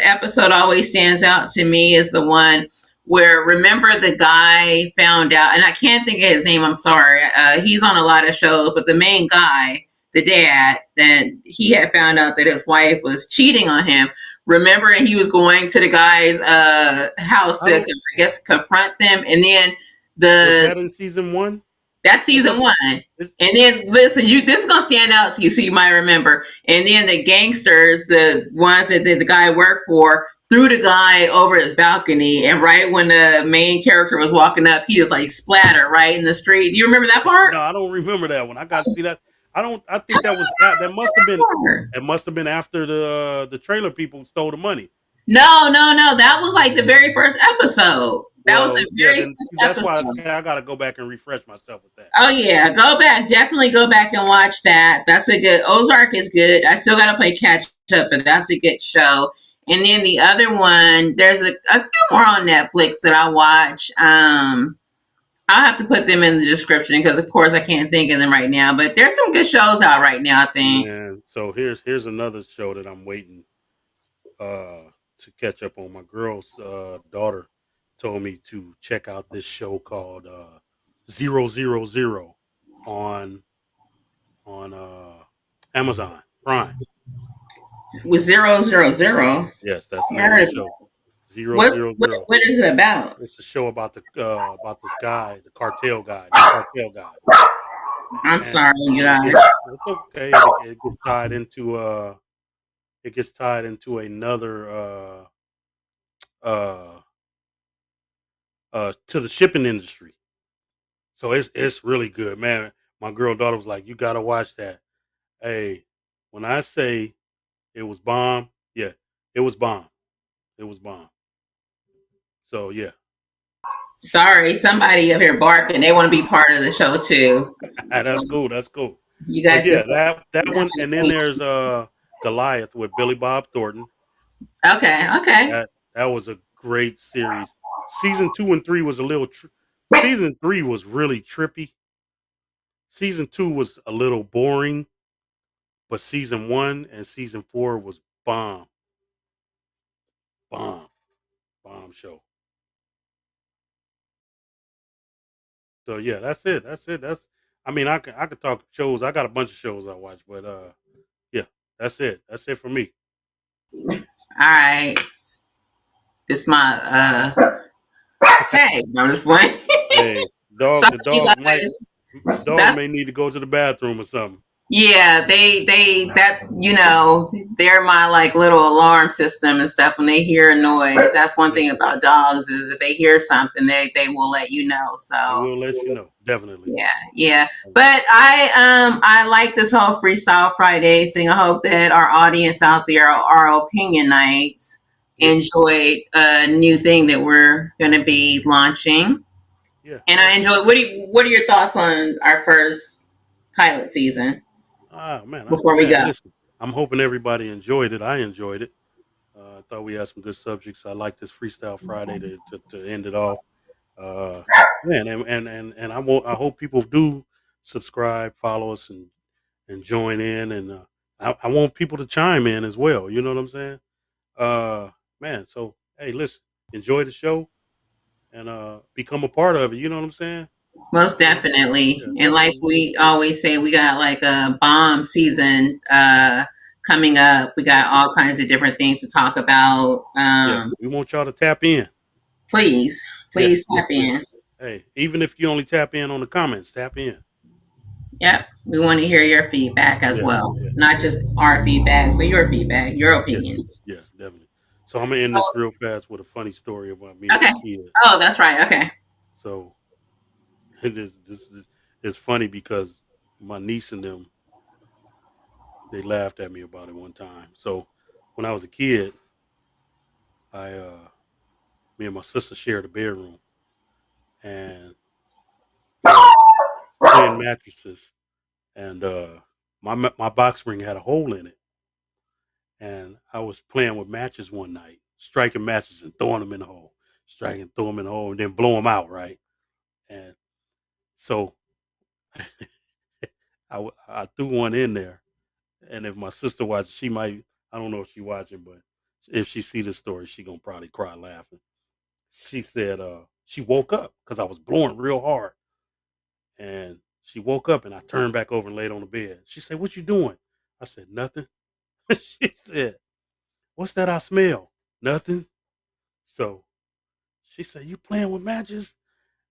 episode always stands out to me is the one where remember the guy found out, and I can't think of his name. I'm sorry. He's on a lot of shows, but the main guy, the dad, then he had found out that his wife was cheating on him. Remember, and he was going to the guy's house I to, don't I guess, confront them, and then Was the that in season one? that's It season wasn't. one. It's, And then listen, you this is gonna stand out to you, so you might remember. And then the gangsters, the ones that the guy worked for, threw the guy over his balcony. And right when the main character was walking up, he just like splattered right in the street. Do you remember that part? no, I don't remember that one. I got to see that. I don't. I think that was that must have been. It must have been after the trailer people stole the money. No, no, no. That was like the very first episode. That was Well, the yeah. very Then first see, that's why I episode. say I got to go back and refresh myself with that. Oh yeah, go back. Definitely go back and watch that. That's a good. Ozark is good. I still got to play catch up, but that's a good show. And then the other one, there's a few more on Netflix that I watch. I'll have to put them in the description because, of course, I can't think of them right now. But there's some good shows out right now, I think. Man, so here's another show that I'm waiting uh to catch up on. My girl's daughter told me to check out this show called 000 on Amazon Prime. With 000. Yes, that's the I name of heard the of it. show. Zero zero zero. What is it about? It's a show about this guy, the cartel guy, new cartel guy, I'm and sorry, you and it guys. gets it's okay. It gets tied into another uh to the shipping industry. So it's really good, man. My girl daughter was like, "You gotta watch that." Hey, when I say it was bomb, yeah, it was bomb. It was bomb. So yeah, Sorry, somebody up here barking. They want to be part of the show too. So that's cool. That's cool. you So guys can yeah, say that one, and then there's Goliath with Billy Bob Thornton. okay, okay. That was a great series. Season 2 and 3 was a little. Season 3 was really trippy. Season 2 was a little boring, but season 1 and season 4 was bomb, bomb, bomb show. So yeah, that's it. That's it. That's. I mean, I could talk shows. I got a bunch of shows I watch, but yeah, that's it. That's it for me. All right. This my hey, I'm just playing. Hey, Sorry, the you dog guys. may need to go to the bathroom or something. Yeah, they that they're my like little alarm system and stuff. When they hear a noise, that's one Yeah, thing about dogs is if they hear something, they will let you know. they So will let you know. Definitely. yeah, yeah. But I like this whole Freestyle Friday thing. I hope that our audience out there, our opinion nights, Yeah, enjoyed a new thing that we're going to be launching. yeah, And I definitely. enjoy. What are your thoughts on our first pilot season Ah, man, before we man, go? listen. I'm hoping everybody enjoyed it. I enjoyed it. I thought we had some good subjects. I like this Freestyle Friday to end it off. Uh, man, and I hope people do subscribe, follow us, and join in. And I want people to chime in as well. You know what I'm saying? Uh, man, so hey, listen, enjoy the show and become a part of it. You know what I'm saying? Most You know? definitely. Yeah, And like definitely. we always say, we got like a bomb season coming up. We got all kinds of different things to talk about. Yeah, we want y'all to tap in. Please, Yeah, please yeah, tap yeah. in. Hey, even if you only tap in on the comments, tap in. Yep. We want to hear your feedback as Yeah, well. yeah, Not just our feedback, but your feedback, your yeah, opinions. yeah, definitely. So I'm gonna end this Oh, real fast with a funny story about me as a okay. kid. Oh, that's right. Okay. So it is this is it's funny because my niece and them they laughed at me about it one time. So when I was a kid, I me and my sister shared a bedroom and we were playing mattresses and my box spring had a hole in it and I was playing with matches one night, striking matches and throwing them in the hole, striking, throw them in the hole, and then blow them out, right? And so I threw one in there, and if my sister watches, she might. I don't know if she watching, but if she see this story, she gonna probably cry laughing. She said she woke up because I was blowing real hard, and she woke up and I turned back over and laid on the bed. She said, "What you doing?" I said, "Nothing." She said, "What's that I smell?" "Nothing." So she said, "You playing with matches?"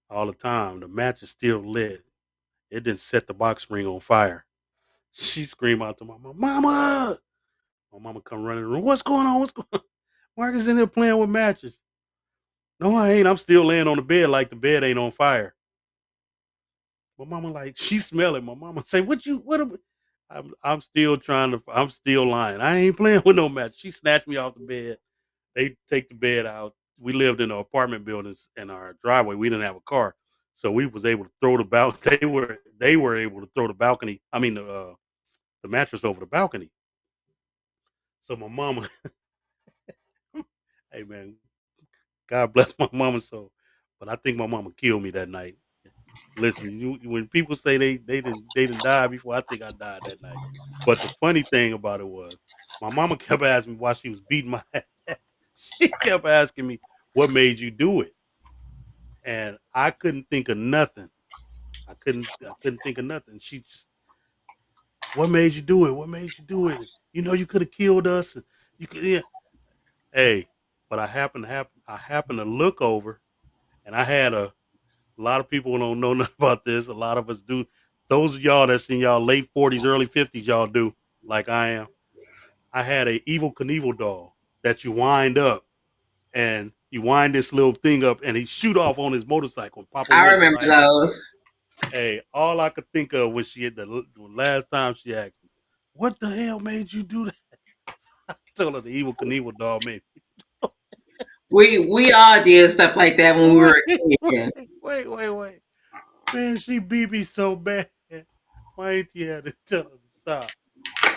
All the time. The match is still lit. It didn't set the box spring on fire. She screamed out to my mom, "Mama!" My mama come running in the room. "What's going on? What's going on?" Marcus in there playing with matches. "No, I ain't. I'm still laying on the bed like the bed ain't on fire." My mama like, she smell it. My mama say, "What you, what am-" I'm still trying to, I'm still lying. I ain't playing with no match. She snatched me off the bed. They take the bed out. We lived in an apartment buildings in our driveway. We didn't have a car. So we was able to throw the balcony. They were able to throw the balcony. I mean the mattress over the balcony. So my mama, hey man, God bless my mama soul. But I think my mama killed me that night. Listen, when people say they didn't die before, I think I died that night. But the funny thing about it was, my mama kept asking me while she was beating my ass. She kept asking me, "What made you do it?" And I couldn't think of nothing. I couldn't think of nothing. She just, "What made you do it? What made you do it? You know, you could have killed us. You could, yeah." Hey, but I happened to look over, and I had a lot of people don't know nothing about this. A lot of us do. Those of y'all that's in y'all late 40s, early 50s, y'all do like I am. I had a evil Knievel doll that you wind up, and you wind this little thing up, and he shoot off on his motorcycle and pop a I wing, remember right? those. Hey, all I could think of was she had the last time she asked me, "What the hell made you do that?" I told her the evil Knievel doll made. We all did stuff like that when we were Wait, a wait, kid. wait. Man, she beat me so bad. My auntie had to tell her to stop.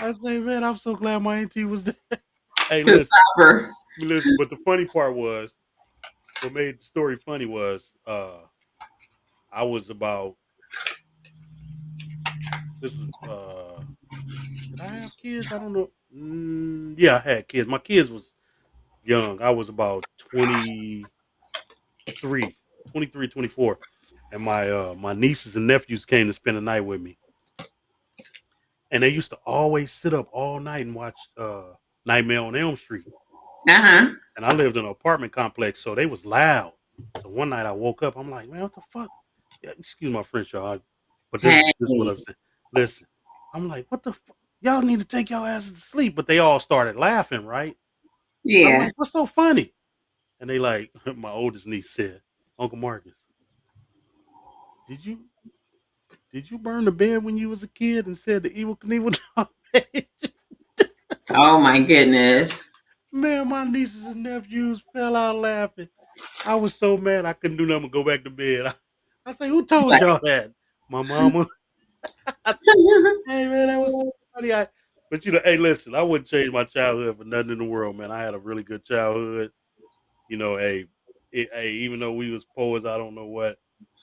I say, man, I'm so glad my auntie was there. Hey, To listen, stop her. listen. But the funny part was, what made the story funny was, I was about this was did I have kids? I don't know. Yeah, I had kids. My kids was young. I was about 23, 23, 24, and my nieces and nephews came to spend the night with me, and they used to always sit up all night and watch Nightmare on Elm Street. Uh huh. And I lived in an apartment complex, so they was loud. So one night I woke up, I'm like, man, what the fuck? Yeah, excuse my French, y'all, but this Hey. this is what I'm saying. Listen, I'm like, what the fuck? Y'all need to take y'all asses to sleep. But they all started laughing, right? And I'm Yeah. like, what's so funny? And they like, my oldest niece said, Uncle Marcus, did you did you burn the bed when you was a kid and said the evil Knievel dog? Oh my goodness. Man, my nieces and nephews fell out laughing. I was so mad I couldn't do nothing but go back to bed. I say, who told Like, y'all that? My mama. Hey man, that was so funny. But hey, listen, I wouldn't change my childhood for nothing in the world, man. I had a really good childhood. Hey, hey, even though we was poor as I don't know what,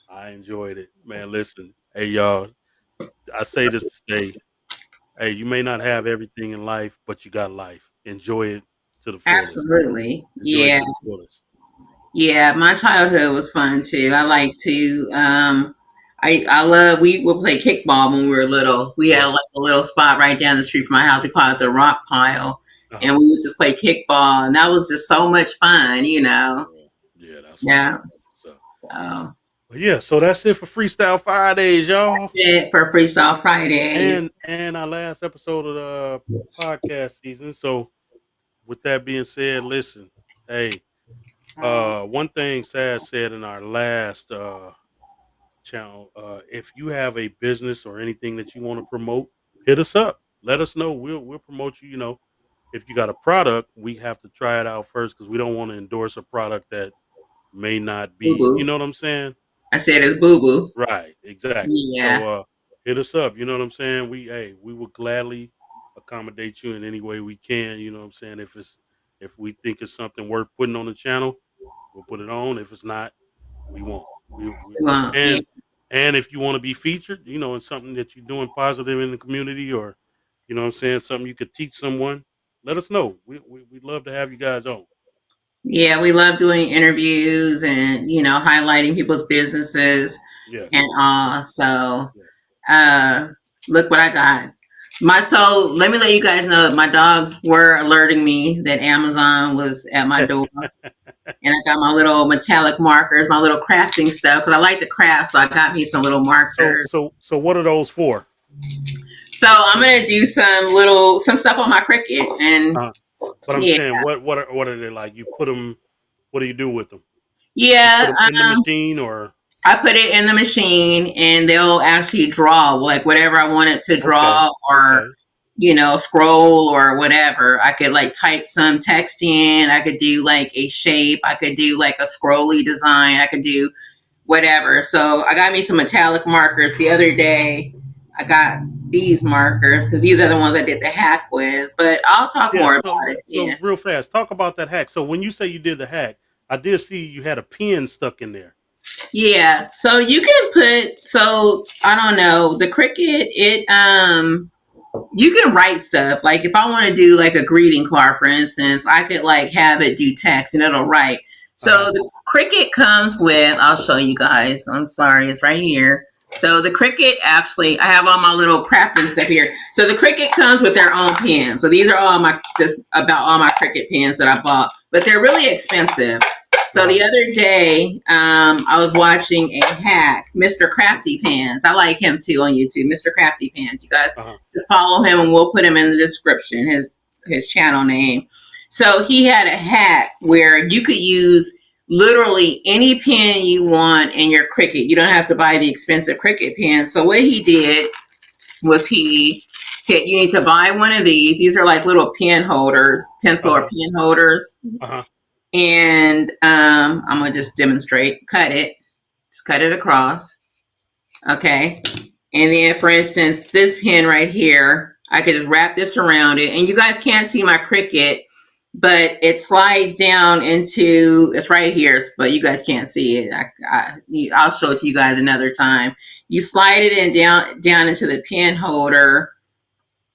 I enjoyed it, man. Listen, hey y'all, I say this to say, hey, you may not have everything in life, but you got life. Enjoy it to the fullest. absolutely. Enjoy it Yeah. to the fullest. Yeah. My childhood was fun too. I like to, I love, we would play kickball when we were little. We had Yeah. like a little spot right down the street from my house. We call it the rock pile. Uh And huh. we would just play kickball. And that was just so much fun, you know? Yeah. Yeah, that's what's Yeah. up. That's what's up. So But yeah, so that's it for Freestyle Fridays, that's y'all. it for Freestyle Fridays. And our last episode of the podcast season. So with that being said, listen, hey, one thing Sad said in our last channel, if you have a business or anything that you want to promote, hit us up. Let us know. We'll promote you. If you got a product, we have to try it out first because we don't want to endorse a product that may not Boo be. You boo. know what I'm saying? I said it's boo boo. Right, exactly. Yeah. So hit us up, you know what I'm saying? We will gladly accommodate you in any way we can, you know what I'm saying? If we think it's something worth putting on the channel, we'll put it on. If it's not, we won't. We Well, yeah. and if you want to be featured, in something that you're doing positive in the community or you know what I'm saying, something you could teach someone, let us know. We'd love to have you guys on. Yeah, we love doing interviews and, highlighting people's businesses Yes. and all. Yes. So, Yes. uh, look what I got. Let me let you guys know that my dogs were alerting me that Amazon was at my door. And I got my little metallic markers, my little crafting stuff, because I like to craft. So I got me some little so markers. so so what are those for? So I'm going to do some stuff on my Cricut. And But I'm yeah, saying, what are they like? You put them. What do you do with them? You put yeah. them in the machine, or I put it in the machine and they'll actually draw like whatever I want it to okay, draw or, okay, scroll or whatever. I could like type some text in. I could do like a shape. I could do like a scrolly design. I could do whatever. So I got me some metallic markers the other day. I got these markers because these are the ones I did the hack with, but I'll talk yeah. more about So it. so Yeah. real fast, talk about that hack. So when you say you did the hack, I did see you had a pin stuck in there. Yeah, so you can put, so I don't know, the Cricut, you can write stuff. Like if I want to do like a greeting card, for instance, I could like have it do text and it'll write. Uh-huh. So the Cricut comes with, I'll show you guys. I'm sorry, it's right here. So the Cricut actually, I have all my little crafting stuff here. So the Cricut comes with their own pens. So these are all my, just about all my Cricut pens that I bought, but they're really expensive. So Uh-huh. the other day, I was watching a hack, Mr. Crafty Pants. I like him too on YouTube, Mr. Crafty Pants. You guys Uh-huh. should follow him, and we'll put him in the description, his channel name. So he had a hack where you could use literally any pen you want in your Cricut. You don't have to buy the expensive Cricut pen. So what he did was he said you need to buy one of these. These are like little pen holders, pencil or Uh-huh. pen holders. Uh-huh. And I'm gonna just demonstrate. Just cut it across. Okay. And then, for instance, this pen right here, I could just wrap this around it. And you guys can't see my Cricut, but it slides down into, it's right here, but you guys can't see it. I'll show it to you guys another time. You slide it in down into the pen holder.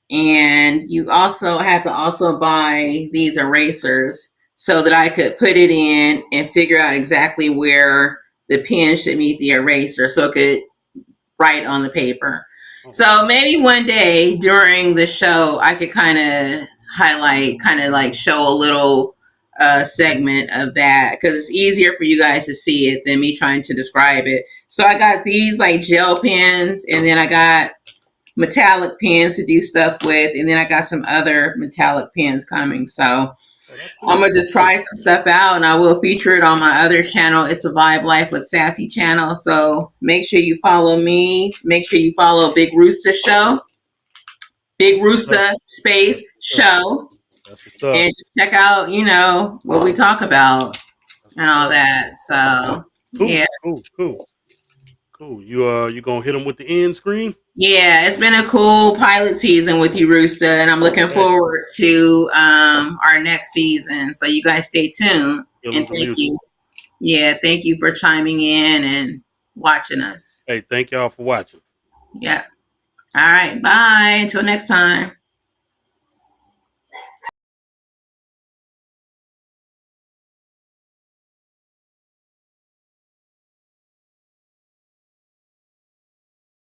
And you also have to also buy these erasers so that I could put it in and figure out exactly where the pen should meet the eraser so it could write on the paper. Oh, So maybe one day during the show, I could kind of highlight, kind of like show a little segment of that because it's easier for you guys to see it than me trying to describe it. So I got these like gel pens, and then I got metallic pens to do stuff with, and then I got some other metallic pens coming. So oh, that's I'm cool. gonna That's just cool. try some stuff out, and I will feature it on my other channel. It's a Vibe Life with Sassy channel. So make sure you follow me. Make sure you follow Big Rooster Show, Big That's what's up. Rooster That's Space what's up. Show, That's what's up. and just check out, what we talk about That's and what's all up. that. So Cool. yeah, Cool. Cool. Cool. You gonna hit them with the end screen? yeah, it's been a cool pilot season with you, Rooster, and I'm looking Hey, forward to our next season. So you guys stay tuned, feeling and the thank music. you. Yeah, thank you for chiming in and watching us. Hey, thank y'all for watching. Yeah. All right. Bye. Until next time.